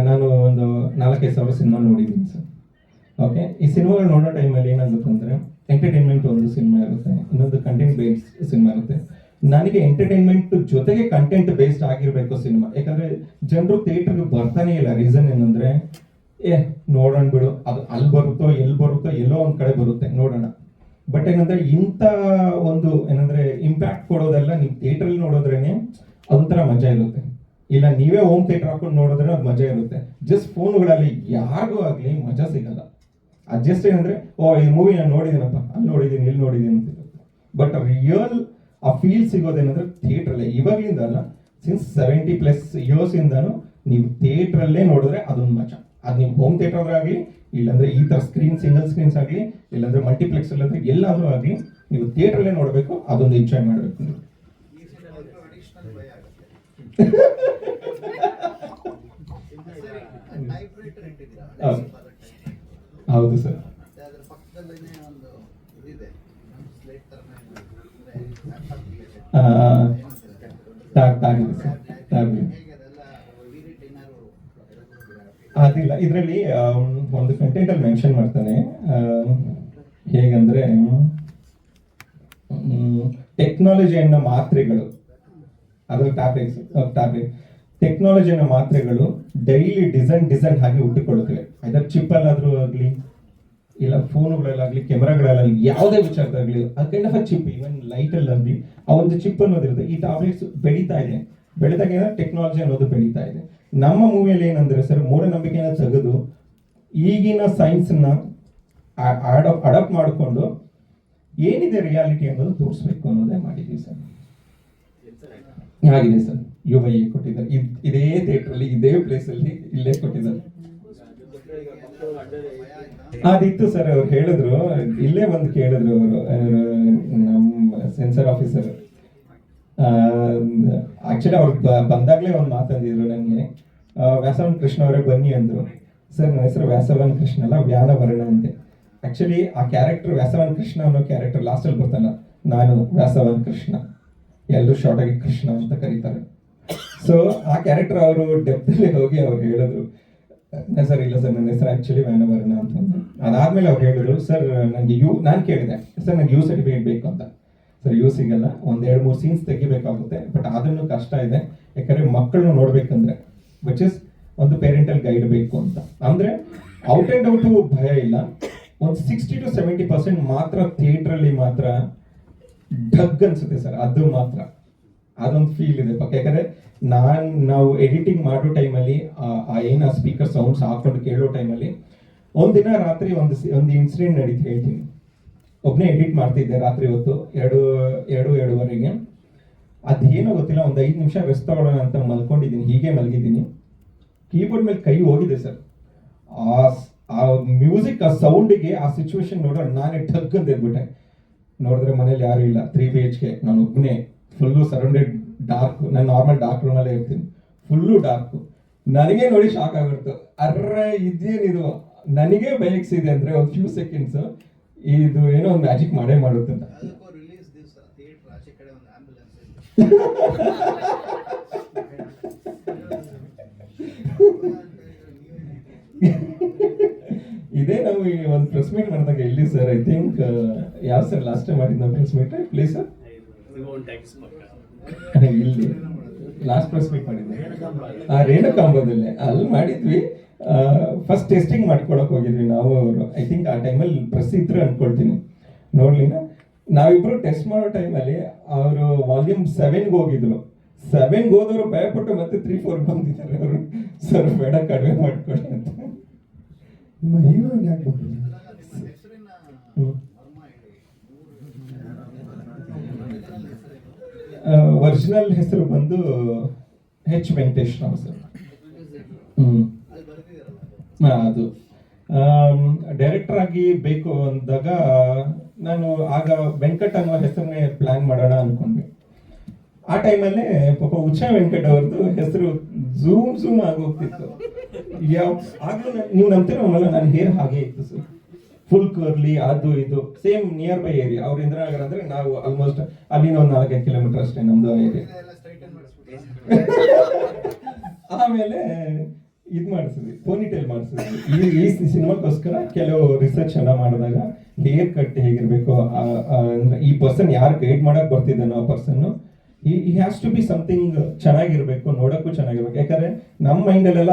ನಾನು ಒಂದು 4-5 ಸಾವಿರ ಸಿನಿಮಾ ನೋಡಿದ್ದೀನಿ ಸರ್. ಓಕೆ, ಈ ಸಿನಿಮಾಗಳು ನೋಡೋ ಟೈಮಲ್ಲಿ ಏನಾಗುತ್ತೆ ಅಂದ್ರೆ, ಎಂಟರ್ಟೈನ್ಮೆಂಟ್ ಒಂದು ಸಿನಿಮಾ ಇರುತ್ತೆ, ಇನ್ನೊಂದು ಕಂಟೆಂಟ್ ಬೇಸ್ಡ್ ಸಿನಿಮಾ ಇರುತ್ತೆ. ನನಗೆ ಎಂಟರ್ಟೈನ್ಮೆಂಟ್ ಜೊತೆಗೆ ಕಂಟೆಂಟ್ ಬೇಸ್ಡ್ ಆಗಿರ್ಬೇಕು ಸಿನಿಮಾ. ಯಾಕಂದ್ರೆ ಜನರು ಥಿಯೇಟರ್ಗೆ ಬರ್ತಾನೆ ಇಲ್ಲ. ರೀಸನ್ ಏನಂದ್ರೆ, ನೋಡೋಣ ಬಿಡು, ಅದು ಅಲ್ಲಿ ಬರುತ್ತೋ ಎಲ್ಲಿ ಬರುತ್ತೋ ಎಲ್ಲೋ ಒಂದ್ ಕಡೆ ಬರುತ್ತೆ, ನೋಡೋಣ. ಬಟ್ ಏನಂದ್ರೆ ಇಂಥ ಒಂದು ಏನಂದ್ರೆ ಇಂಪ್ಯಾಕ್ಟ್ ಕೊಡೋದೆಲ್ಲ ನೀವು ಥಿಯೇಟರ್ ನೋಡೋದ್ರೇನೆ ಅದೊಂಥರ ಮಜಾ ಇರುತ್ತೆ. ಇಲ್ಲ ನೀವೇ ಹೋಮ್ ಥಿಯೇಟರ್ ಹಾಕೊಂಡು ನೋಡಿದ್ರೆ ಅದು ಮಜಾ ಇರುತ್ತೆ. ಜಸ್ಟ್ ಫೋನ್ಗಳಲ್ಲಿ ಯಾರಿಗೂ ಆಗ್ಲಿ ಮಜಾ ಸಿಗಲ್ಲ. ಅದು ಜಸ್ಟ್ ಏನಂದ್ರೆ, ಈ ಮೂವಿ ನಾನು ನೋಡಿದ್ದೀನಪ್ಪ, ಅಲ್ಲಿ ನೋಡಿದ್ದೀನಿ, ಇಲ್ಲಿ ನೋಡಿದ್ದೀನಿ ಅಂತ. ಬಟ್ ರಿಯಲ್ ಆ ಫೀಲ್ ಸಿಗೋದೇನಂದ್ರೆ ಥಿಯೇಟ್ರಲ್ಲೇ. ಇವಾಗ್ಲಿಂದ ಅಲ್ಲ, ಸಿನ್ಸ್ 70+ ಇಯರ್ಸ್ ಇಂದಾನು ನೀವು ಥಿಯೇಟ್ರಲ್ಲೇ ನೋಡಿದ್ರೆ ಅದೊಂದು ಮಜಾ. ಅದು ನೀವು ಹೋಮ್ ಥಿಯೇಟರ್ ಆಗಲಿ, ಇಲ್ಲಾಂದ್ರೆ ಈ ತರ ಸಿಂಗಲ್ ಸ್ಕ್ರೀನ್ಸ್ ಆಗಲಿ, ಇಲ್ಲಾಂದ್ರೆ ಮಲ್ಟಿಪ್ಲೆಕ್ಸ್ ಅಲ್ಲಾಂದ್ರೆ ಎಲ್ಲಾದ್ರೂ ಆಗಲಿ, ನೀವು ಥಿಯೇಟ್ರಲ್ಲೇ ನೋಡಬೇಕು, ಅದೊಂದು ಎಂಜಾಯ್ ಮಾಡಬೇಕು ನೀವು. ಹೌದು ಸರ್. ಅದಿಲ್ಲ ಇದರಲ್ಲಿ ಒಂದು ಕಂಟೆಂಟ್ ಅಲ್ಲಿ ಮೆನ್ಷನ್ ಮಾಡ್ತಾನೆ ಹೇಗಂದ್ರೆ ಟೆಕ್ನಾಲಜಿ ಅನ್ನೋ ಮಾತ್ರೆಗಳು ಅದ್ರ ಟ್ಯಾಬ್ಲೆಟ್ ಟೆಕ್ನಾಲಜಿ ಅನ್ನೋ ಮಾತ್ರೆಗಳು ಡೈಲಿ ಡಿಸೈನ್ ಆಗಿ ಹುಟ್ಟಿಕೊಳ್ಳುತ್ತವೆ ಅದರ ಚಿಪ್ಪಲ್ಲಾದ್ರೂ ಆಗಲಿ ಇಲ್ಲ ಫೋನ್ಗಳಲ್ಲಾಗಲಿ ಕೆಮರಾಗಳಲ್ಲಾಗಲಿ ಯಾವುದೇ ವಿಚಾರದಾಗಲಿ ಆ kind of a chip even ಲೈಟಲ್ಲಾಗಲಿ ಆ ಒಂದು ಚಿಪ್ ಅನ್ನೋದಿರುತ್ತೆ. ಈ ಟ್ಯಾಬ್ಲೆಟ್ಸ್ ಬೆಳೀತಾ ಇದೆ, ಬೆಳೆದಾಗ ಏನೋ ಟೆಕ್ನಾಲಜಿ ಅನ್ನೋದು ಬೆಳೀತಾ ಇದೆ. ನಮ್ಮ ಮೂವಿಯಲ್ಲಿ ಏನಂದ್ರೆ ಸರ್ ಮೂಢನಂಬಿಕೆನ ತೆಗೆದು ಈಗಿನ ಸೈನ್ಸ್ನ ಅಡಾಪ್ಟ್ ಮಾಡಿಕೊಂಡು ಏನಿದೆ ರಿಯಾಲಿಟಿ ಅನ್ನೋದು ತೋರಿಸ್ಬೇಕು ಅನ್ನೋದೇ ಮಾಡಿದ್ದೀವಿ ಸರ್. ಆಗಿದೆ ಸರ್, UIA ಕೊಟ್ಟಿದ್ದಾರೆ, ಇದೇ ಥಿಯೇಟ್ರಲ್ಲಿ ಇದೇ ಪ್ಲೇಸಲ್ಲಿ ಇಲ್ಲೇ ಕೊಟ್ಟಿದ್ದಾರೆ. ಅದಿತ್ತು ಸರ್, ಅವ್ರು ಹೇಳಿದ್ರು, ಇಲ್ಲೇ ಬಂದು ಕೇಳಿದ್ರು ಅವರು ನಮ್ಮ ಸೆನ್ಸರ್ ಆಫೀಸರ್. ಆಕ್ಚುಲಿ ಅವ್ರು ಬಂದಾಗಲೇ ಒಂದು ಮಾತಂದಿದ್ರು ನನಗೆ, ವ್ಯಾಸವನ್ ಕೃಷ್ಣ ಅವರೇ ಬನ್ನಿ ಅಂದರು. ಸರ್ ನನ್ನ ಹೆಸರು ವ್ಯಾಸವನ್ ಕೃಷ್ಣ ಅಲ್ಲ, ವ್ಯಾನವರ್ಣ ಅಂತೆ. ಆಕ್ಚುಲಿ ಆ ಕ್ಯಾರೆಕ್ಟರ್ ವ್ಯಾಸವನ್ ಕೃಷ್ಣ ಅನ್ನೋ ಕ್ಯಾರೆಕ್ಟರ್ ಲಾಸ್ಟಲ್ಲಿ ಬರ್ತಾನ, ನಾನು ವ್ಯಾಸವನ್ ಕೃಷ್ಣ, ಎಲ್ಲರೂ ಶಾರ್ಟ್ ಆಗಿ ಕೃಷ್ಣ ಅಂತ ಕರೀತಾರೆ. ಸೊ ಆ ಕ್ಯಾರೆಕ್ಟರ್ ಅವರು ಡೆಪ್ತಲ್ಲಿ ಹೋಗಿ ಅವ್ರು ಹೇಳಿದ್ರು, ಸರ್ ಇಲ್ಲ ಸರ್ ನನ್ನ ಹೆಸರು ಆಕ್ಚುಲಿ ವ್ಯಾನವರ್ಣ ಅಂತಂದು. ಅದಾದ್ಮೇಲೆ ಅವ್ರು ಹೇಳಿದ್ರು, ಸರ್ ನನಗೆ ನಾನು ಕೇಳಿದೆ ಸರ್ ನನಗೆ ಯು ಸರ್ಟಿಫಿಕೇಟ್ ಬೇಕು ಅಂತ. ಸರ್ ಯು ಸಿಗಲ್ಲ, 1-2-3 ಸೀನ್ಸ್ ತೆಗಿಬೇಕಾಗುತ್ತೆ, ಬಟ್ ಅದನ್ನು ಕಷ್ಟ ಇದೆ, ಯಾಕಂದ್ರೆ ಮಕ್ಕಳನ್ನು ನೋಡ್ಬೇಕಂದ್ರೆ ವಿಚ್ ಇಸ್ ಒಂದು ಪೇರೆಂಟಲ್ ಗೈಡ್ ಬೇಕು ಅಂತ. ಅಂದ್ರೆ ಔಟ್ ಅಂಡ್ ಔಟ್ ಭಯ ಇಲ್ಲ, ಒಂದು 60-70% ಮಾತ್ರ ಥಿಯೇಟ್ರಲ್ಲಿ ಮಾತ್ರ ಢಗ್ ಅನ್ಸುತ್ತೆ ಸರ್, ಅದು ಮಾತ್ರ ಅದೊಂದು ಫೀಲ್ ಇದೆ ಪಕ್ಕ. ಯಾಕಂದ್ರೆ ನಾವು ಎಡಿಟಿಂಗ್ ಮಾಡೋ ಟೈಮಲ್ಲಿ ಏನು ಸ್ಪೀಕರ್ ಸೌಂಡ್ಸ್ ಹಾಕೊಂಡು ಕೇಳೋ ಟೈಮಲ್ಲಿ ಒಂದಿನ ರಾತ್ರಿ ಒಂದು ಇನ್ಸಿಡೆಂಟ್ ನಡೀತು ಹೇಳ್ತೀನಿ. ಒಬ್ಬನೇ ಎಡಿಟ್ ಮಾಡ್ತಿದ್ದೆ ರಾತ್ರಿ ಹೊತ್ತು 2-2:30ಗೆ. ಅದೇನೋ ಗೊತ್ತಿಲ್ಲ, ಒಂದು 5 ನಿಮಿಷ ರೆಸ್ಟ್ ತಗೊಳ್ಳೋಣ ಅಂತ ಮಲ್ಕೊಂಡಿದ್ದೀನಿ, ಹೀಗೆ ಮಲಗಿದ್ದೀನಿ. ಕೀಬೋರ್ಡ್ ಮೇಲೆ ಕೈ ಹೋಗಿದೆ ಸರ್. ಆ ಮ್ಯೂಸಿಕ್, ಆ ಸೌಂಡಿಗೆ, ಆ ಸಿಚುವೇಶನ್ ನೋಡೋಣ ನಾನೇ ಠಗ್ ಅಂತ ಎದ್ಬಿಟ್ಟೆ. ನೋಡಿದ್ರೆ ಮನೇಲಿ ಯಾರು ಇಲ್ಲ, 3 BHK, ನಾನು ಒಬ್ಬನೇ, ಫುಲ್ಲು ಸರೌಂಡೆಡ್ ಡಾರ್ಕ್. ನಾನು ನಾರ್ಮಲ್ ಡಾರ್ಕ್ ರೂಮಲ್ಲೇ ಇರ್ತೀನಿ, ಫುಲ್ಲು ಡಾರ್ಕು. ನನಗೆ ನೋಡಿ ಶಾಕ್ ಆಗ್ಬಿಡ್ತು, ಅರ್ರೆ ಇದೇನಿದು, ನನಗೆ ಬೈಕ್ಸಿದೆ ಅಂದರೆ ಒಂದು ಫ್ಯೂ ಸೆಕೆಂಡ್ಸ್ ಇದು ಏನೋ ಒಂದು ಮ್ಯಾಜಿಕ್ ಮಾಡೇ ಮಾಡುತ್ತೆ ಅಂತ. ಇದೇ ನಾವು ಒಂದು ಪ್ರೆಸ್ ಮೀಟ್ ಮಾಡಿದಾಗ ಎಲ್ಲಿ ಸರ್, ಐ ಥಿಂಕ್ ಯಾವ ಸರ್ ಲಾಸ್ಟ್ ಟೈಮ್ ಮಾಡಿದ್ದು ನಾವು ಪ್ರೆಸ್ ಮೀಟ್ ಪ್ಲೀಸ್ ಸರ್? ಇಲ್ಲಿ ಲಾಸ್ಟ್ ಪ್ರೆಸ್ ಮೀಟ್ ಮಾಡಿದ್ವಿ ರೇಣುಕಾಂಬದಲ್ಲೇ, ಅಲ್ಲಿ ಮಾಡಿದ್ವಿ. ಫಸ್ಟ್ ಟೆಸ್ಟಿಂಗ್ ಮಾಡ್ಕೊಳಕ್ ಹೋಗಿದ್ವಿ ನಾವು ಅವರು. ಐ ಥಿಂಕ್ ಆ ಟೈಮಲ್ಲಿ ಪ್ರೆಸ್ ಇದ್ರು ಅನ್ಕೊಳ್ತೀನಿ, ನೋಡ್ಲಿನ. ನಾವಿಬ್ರು ಟೆಸ್ಟ್ ಮಾಡೋ ಟೈಮಲ್ಲಿ ಅವರು ವಾಲ್ಯೂಮ್ 7ಗೆ ಹೋಗಿದ್ರು. 7ಗೆ ಹೋದವರು ಭಯಪಟ್ಟು ಮತ್ತೆ 3-4 ಬಂದಿದ್ದಾರೆ ಅವರು, ಸರ್ ಬೇಡ ಕಡಿಮೆ ಮಾಡ್ಕೊಳ್ಳಿ ಅಂತ. ನಿಮ್ಮ ಹೀರೋಯಿನ್ ಯಾಕೆ ಬಂದಿಲ್ಲ? ಒರಿಜಿನಲ್ ಹೆಸರು ಬಂದು H. ವೆಂಕಟೇಶ್ ರಾವ್ ಸರ್. ಅದು ಡೈರೆಕ್ಟರ್ ಆಗಿ ಬೇಕು ಅಂದಾಗ ನಾನು ಆಗ ವೆಂಕಟ್ ಅನ್ನೋ ಹೆಸರನ್ನೇ ಪ್ಲಾನ್ ಮಾಡೋಣ ಅನ್ಕೊಂಡ್ವಿ. ಆ ಟೈಮಲ್ಲೇ ಪಾಪ ಉಷಾ ವೆಂಕಟ್ ಅವ್ರದ್ದು ಹೆಸರು ಝೂಮ್ ಆಗೋಗ್ತಿತ್ತು. ಆಗ್ಲೂ ನೀವು ನಂಬ್ತಿರೋಲ್ಲ, ನನ್ನ ಹೇರ್ ಹಾಗೆ ಇತ್ತು ಸರ್, ಫುಲ್ ಕರ್ಲಿ, ಅದು ಇದು ಸೇಮ್ ನಿಯರ್ ಬೈ ಏರಿಯಾ. ಅವ್ರ ಇಂದಿರಾನಗರ ಅಂದ್ರೆ ನಾವು ಆಲ್ಮೋಸ್ಟ್ ಅಲ್ಲಿಂದ ಒಂದು 4-5 ಕಿಲೋಮೀಟರ್ ಅಷ್ಟೇ ನಮ್ದು ಏರಿಯಾ. ಆಮೇಲೆ ಇದು ಮಾಡಿಸಿದ್ವಿ, ಪೋನಿಟೇಲ್ ಮಾಡಿಸಿದ್ವಿ. ಈ ಸಿನಿಮಾಕ್ಕೋಸ್ಕರ ಕೆಲವು ರಿಸರ್ಚ್ ಎಲ್ಲ ಮಾಡಿದಾಗ ಹೇರ್ ಕಟ್ ಹೇಗಿರ್ಬೇಕು, ಅಂದ್ರೆ ಈ ಪರ್ಸನ್ ಯಾರು ಗೈಡ್ ಮಾಡಕ್ ಬರ್ತಿದ್ದಾನೋ ಆ ಪರ್ಸನ್ ಈ ಹ್ಯಾಸ್ ಟು ಬಿ ಸಮಥಿಂಗ್ ಚೆನ್ನಾಗಿರ್ಬೇಕು, ನೋಡಕ್ಕೂ ಚೆನ್ನಾಗಿರ್ಬೇಕು. ಯಾಕಂದ್ರೆ ನಮ್ಮ ಮೈಂಡಲ್ಲೆಲ್ಲ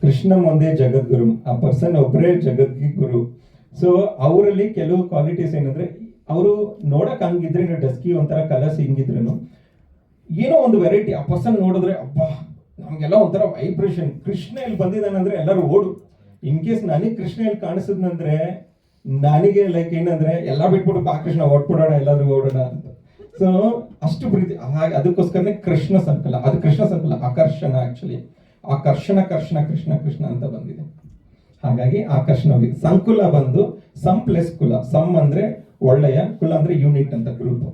ಕೃಷ್ಣ ಒಂದೇ ಜಗದ್ಗುರು, ಆ ಪರ್ಸನ್ ಒಬ್ಬರೇ ಜಗದ್ಗುರು. ಸೊ ಅವರಲ್ಲಿ ಕೆಲವು ಕ್ವಾಲಿಟೀಸ್ ಏನಂದ್ರೆ, ಅವರು ನೋಡಕ್ ಹಂಗಿದ್ರೆ ಡಸ್ಕಿ ಒಂಥರ ಕಲರ್ಸ್ ಹಿಂಗಿದ್ರು ಏನೋ ಒಂದು ವೆರೈಟಿ. ಆ ಪರ್ಸನ್ ನೋಡಿದ್ರೆ ಅಬ್ಬಾ ನಮ್ಗೆಲ್ಲ ಒಂಥರ ವೈಬ್ರೇಷನ್. ಕೃಷ್ಣ ಇಲ್ಲಿ ಬಂದಿದ್ದಾನಂದ್ರೆ ಎಲ್ಲರೂ ಓಡು. ಇನ್ ಕೇಸ್ ನನಗೆ ಕೃಷ್ಣ ಇಲ್ಲಿ ಕಾಣಿಸಿದ್ನಂದ್ರೆ ನನಗೆ ಲೈಕ್ ಏನಂದ್ರೆ ಎಲ್ಲ ಬಿಟ್ಬಿಟ್ಟು ಬಾ ಕೃಷ್ಣ ಓಡ್ಬಿಡೋಣ, ಎಲ್ಲಾದ್ರೂ ಓಡೋಣ ಅಂತ. ಸೊ ಅಷ್ಟು ಪ್ರೀತಿ. ಹಾಗೆ ಅದಕ್ಕೋಸ್ಕರನೇ ಕೃಷ್ಣ ಸಂಕಲ, ಅದು ಕೃಷ್ಣ ಸಂಕಲ ಆಕರ್ಷಣ. ಆಕ್ಚುಲಿ ಆಕರ್ಷಣ ಕೃಷ್ಣ ಅಂತ ಬಂದಿದೆ. ಹಾಗಾಗಿ ಆಕರ್ಷಣ. ಸಂಕುಲ ಬಂದು ಸಮ್ ಪ್ಲಸ್ ಕುಲ. ಸಮ್ ಅಂದ್ರೆ ಒಳ್ಳೆಯ, ಕುಲ ಅಂದ್ರೆ ಯೂನಿಟ್ ಅಂತ ಗ್ರೂಪ್.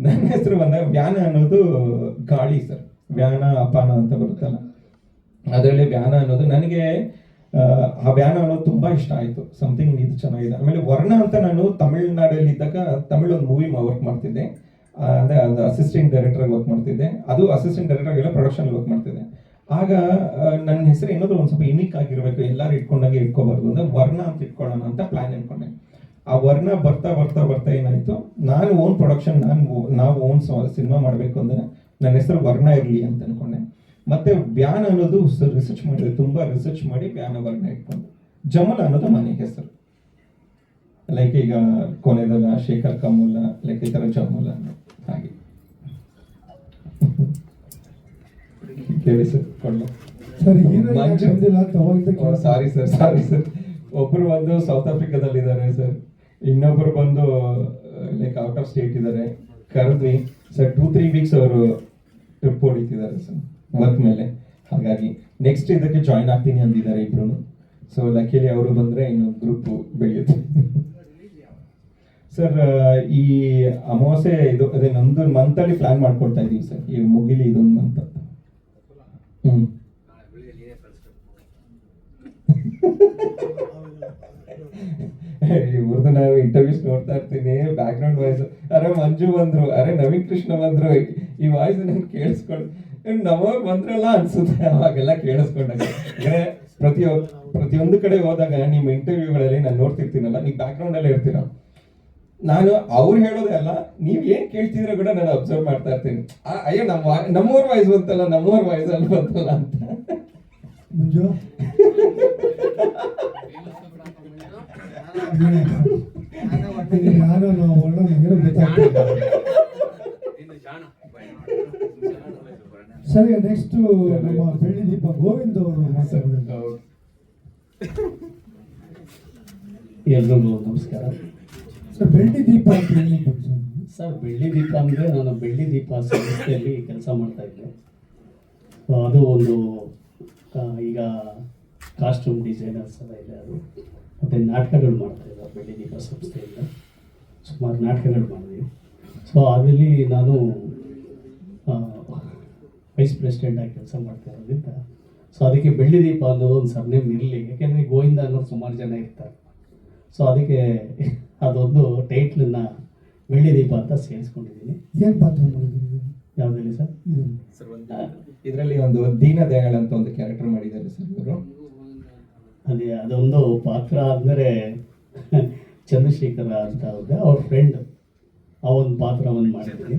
ನನ್ನ ಹೆಸರು ಬಂದಾಗ ವ್ಯಾನ ಅನ್ನೋದು ಗಾಳಿ ಸರ್, ವ್ಯಾನ ಅಪಾನ ಅಂತ ಬರುತ್ತಲ್ಲ, ಅದರಲ್ಲಿ ವ್ಯಾನ ಅನ್ನೋದು ನನಗೆ ಆ ವ್ಯಾನ ಅನ್ನೋದು ತುಂಬಾ ಇಷ್ಟ ಆಯ್ತು. ಸಮಥಿಂಗ್ ಇದು ಚೆನ್ನಾಗಿದೆ. ಆಮೇಲೆ ವರ್ಣ ಅಂತ ನಾನು ತಮಿಳ್ನಾಡಲ್ಲಿ ಇದ್ದಾಗ ತಮಿಳ್ ಒಂದು ಮೂವಿ ವರ್ಕ್ ಮಾಡ್ತಿದ್ದೆ. ಅಂದರೆ ಅದು ಅಸಿಸ್ಟೆಂಟ್ ಡೈರೆಕ್ಟರ್ ವರ್ಕ್ ಮಾಡ್ತಿದ್ದೆ. ಅದು ಅಸಿಸ್ಟೆಂಟ್ ಡೈರೆಕ್ಟರ್ ಎಲ್ಲ ಪ್ರೊಡಕ್ಷನ್ ವರ್ಕ್ ಮಾಡ್ತಿದ್ದೆ. ಆಗ ನನ್ನ ಹೆಸರು ಏನಾದರೂ ಒಂದು ಸ್ವಲ್ಪ ಯುನಿಕ್ ಆಗಿರಬೇಕು, ಎಲ್ಲರೂ ಇಟ್ಕೊಂಡಾಗೆ ಇಟ್ಕೋಬಾರ್ದು ಅಂದರೆ ವರ್ಣ ಅಂತ ಇಟ್ಕೊಳ್ಳೋಣ ಅಂತ ಪ್ಲಾನ್ ಅನ್ಕೊಂಡೆ. ಆ ವರ್ಣ ಬರ್ತಾ ಬರ್ತಾ ಬರ್ತಾ ಏನಾಯಿತು, ನಾನು ಓನ್ ಪ್ರೊಡಕ್ಷನ್ ನಾವು ಓನ್ ಸಿನಿಮಾ ಮಾಡಬೇಕು ಅಂದರೆ ನನ್ನ ಹೆಸರು ವರ್ಣ ಇರಲಿ ಅಂತ ಅನ್ಕೊಂಡೆ. ಮತ್ತೆ ವ್ಯಾನ್ ಅನ್ನೋದು ರಿಸರ್ಚ್ ಮಾಡಿದೆ, ತುಂಬ ರಿಸರ್ಚ್ ಮಾಡಿ ವ್ಯಾನ ವರ್ಣ ಇಟ್ಕೊಂಡು. ಜಮಲ್ ಅನ್ನೋದು ಮನೆ ಹೆಸರು, ಲೈಕ್ ಈಗ ಕೊನೆದಲ್ಲ ಶೇಖರ್ ಕಮೂಲ, ಲೈಕ್ ಈ ಥರ ಜಮೂಲ ಹಾಗೆ ಕೇಳಿ ಸರ್ ಕೊಳ್ಳ. ಸರ್ ಹೀರೋ ಯಾಕೆ ಬಂದಿಲ್ಲ ಅಂತ ಅವಾಗಿಂದ ಕೇಳ್ತಾ ಸಾರಿ ಸರ್ ಒಬ್ರು ಬಂದು ಸೌತ್ ಆಫ್ರಿಕಾದಲ್ಲಿ ಇದ್ದಾರೆ ಸರ್, ಇನ್ನೊಬ್ರು ಬಂದು ಲೈಕ್ ಔಟ್ ಆಫ್ ಸ್ಟೇಟ್ ಇದ್ದಾರೆ. ಕರೆದ್ವಿ ಸರ್, 2-3 ವೀಕ್ಸ್ ಅವರು ಟ್ರಿಪ್ ಹೊಡಿತಿದ್ದಾರೆ ಸರ್ ವರ್ಕ್ ಮೇಲೆ. ಹಾಗಾಗಿ ನೆಕ್ಸ್ಟ್ ಇದಕ್ಕೆ ಜಾಯ್ನ್ ಆಗ್ತೀನಿ ಅಂದಿದ್ದಾರೆ ಇಬ್ರು. ಸೊ ಲಕ್ಕಿಲಿ ಅವರು ಬಂದರೆ ಇನ್ನೊಂದು ಗ್ರೂಪ್ ಬೆಳೆಯುತ್ತೆ ಸರ್. ಈ ಅಮಾವಾಸ್ಯೆ ಇದು ಅದೇ ನಮ್ದು ಮಂತಲ್ಲಿ ಪ್ಲಾನ್ ಮಾಡ್ಕೊಳ್ತಾ ಇದೀವಿ ಸರ್, ಈಗ ಮುಗಿಲಿ ಇದೊಂದು ಮಂತ್. ಇವ್ರದ್ದು ನಾವು ಇಂಟರ್ವ್ಯೂಸ್ ನೋಡ್ತಾ ಇರ್ತೀನಿ, ಬ್ಯಾಕ್ ಗ್ರೌಂಡ್ ವಾಯ್ಸ್ ಅರೆ ಮಂಜು ಬಂದ್ರು, ಅರೆ ನವೀನ್ ಕೃಷ್ಣ ಬಂದ್ರು, ಈ ವಾಯ್ಸ್ ನನ್ಗೆ ಕೇಳಿಸ್ಕೊಂಡು ನಮಗ್ ಬಂದ್ರಲ್ಲ ಅನ್ಸುತ್ತೆ. ಅವಾಗೆಲ್ಲ ಕೇಳಿಸ್ಕೊಂಡಾಗ ಅಂದ್ರೆ ಪ್ರತಿಯೊಂದು ಕಡೆ ಹೋದಾಗ ನಿಮ್ಮ ಇಂಟರ್ವ್ಯೂಗಳಲ್ಲಿ ನಾನು ನೋಡ್ತಿರ್ತೀನಲ್ಲ, ನೀವು ಬ್ಯಾಕ್ ಗ್ರೌಂಡ್ ಅಲ್ಲೇ ಇರ್ತೀರ. ನಾನು ಅವ್ರು ಹೇಳೋದೇ ಅಲ್ಲ, ನೀವ್ ಏನ್ ಕೇಳ್ತಿದ್ರೆ ಕೂಡ ನಾನು ಅಬ್ಸರ್ವ್ ಮಾಡ್ತಾ ಇರ್ತೀನಿ. ಅಯ್ಯೋ ನಮ್ಮೂರ್ ವಾಯ್ಸ್ ಬಂತಲ್ಲ, ನಮ್ಮೂರ್ ವಾಯ್ಸ್ ಅಲ್ಲಿ ಬಂತಲ್ಲ ಅಂತ. ಮುಂಜು ನಾನು ನಾವು ವರ್ಣ ಏನೋ ಗೊತ್ತಾಗ್ತಿಲ್ಲ. ಸರಿ, ನೆಕ್ಸ್ಟ್ ನಮ್ಮ ಬೆಳ್ಳಿ ದೀಪ ಗೋವಿಂದ್ ಅವರು ಮಾತಾಡೋದು. ಎಲ್ರಿಗೂ ನಮಸ್ಕಾರ ಸರ್, ಬೆಳ್ಳಿ ದೀಪ ಅಂತ ಹೇಳಿ ಸರ್. ಬೆಳ್ಳಿ ದೀಪ ಅಂದರೆ ನಾನು ಬೆಳ್ಳಿ ದೀಪ ಸಂಸ್ಥೆಯಲ್ಲಿ ಕೆಲಸ ಮಾಡ್ತಾ ಇದ್ದೆ. ಅದು ಒಂದು ಈಗ ಕಾಸ್ಟ್ಯೂಮ್ ಡಿಸೈನರ್ಸ್ ಎಲ್ಲ ಇದೆ ಅದು, ಮತ್ತು ನಾಟಕಗಳು ಮಾಡ್ತಾಯಿದ್ದಾರೆ ಬೆಳ್ಳಿ ದೀಪ ಸಂಸ್ಥೆಯಿಂದ. ಸುಮಾರು ನಾಟಕಗಳು ಮಾಡಿದ್ವಿ. ಸೊ ಅದರಲ್ಲಿ ನಾನು ವೈಸ್ ಪ್ರೆಸಿಡೆಂಟಾಗಿ ಕೆಲಸ ಮಾಡ್ತಾ ಇರೋದ್ರಿಂದ ಸೊ ಅದಕ್ಕೆ ಬೆಳ್ಳಿ ದೀಪ ಅನ್ನೋದು ಒಂದು ಸರ್ನೇಮ್ ಇರಲಿ, ಯಾಕೆಂದರೆ ಗೋವಿಂದ ಅನ್ನೋರು ಸುಮಾರು ಜನ ಇರ್ತಾರೆ. ಸೊ ಅದಕ್ಕೆ ಅದೊಂದು ಟೈಟ್ಲನ್ನ ಬೆಳ್ಳಿ ದೀಪ ಅಂತ ಸೇರಿಸ್ಕೊಂಡಿದ್ದೀನಿ. ಏನು ಪಾತ್ರ ಮಾಡಿದ್ದೀರಿ? ಯಾವುದಲ್ಲಿ ಸರ್? ಇದರಲ್ಲಿ ಒಂದು ದೀನ ದಯಾಳ್ ಅಂತ ಒಂದು ಕ್ಯಾರೆಕ್ಟರ್ ಮಾಡಿದ್ದಾರೆ ಸರ್ ಇವರು. ಅದೊಂದು ಪಾತ್ರ ಅಂದರೆ ಚಂದ್ರಶೇಖರ ಅಂತ ಅವ್ರಿಗೆ ಅವ್ರ ಫ್ರೆಂಡ್ ಆ ಒಂದು ಪಾತ್ರವನ್ನು ಮಾಡಿದ್ದೀನಿ.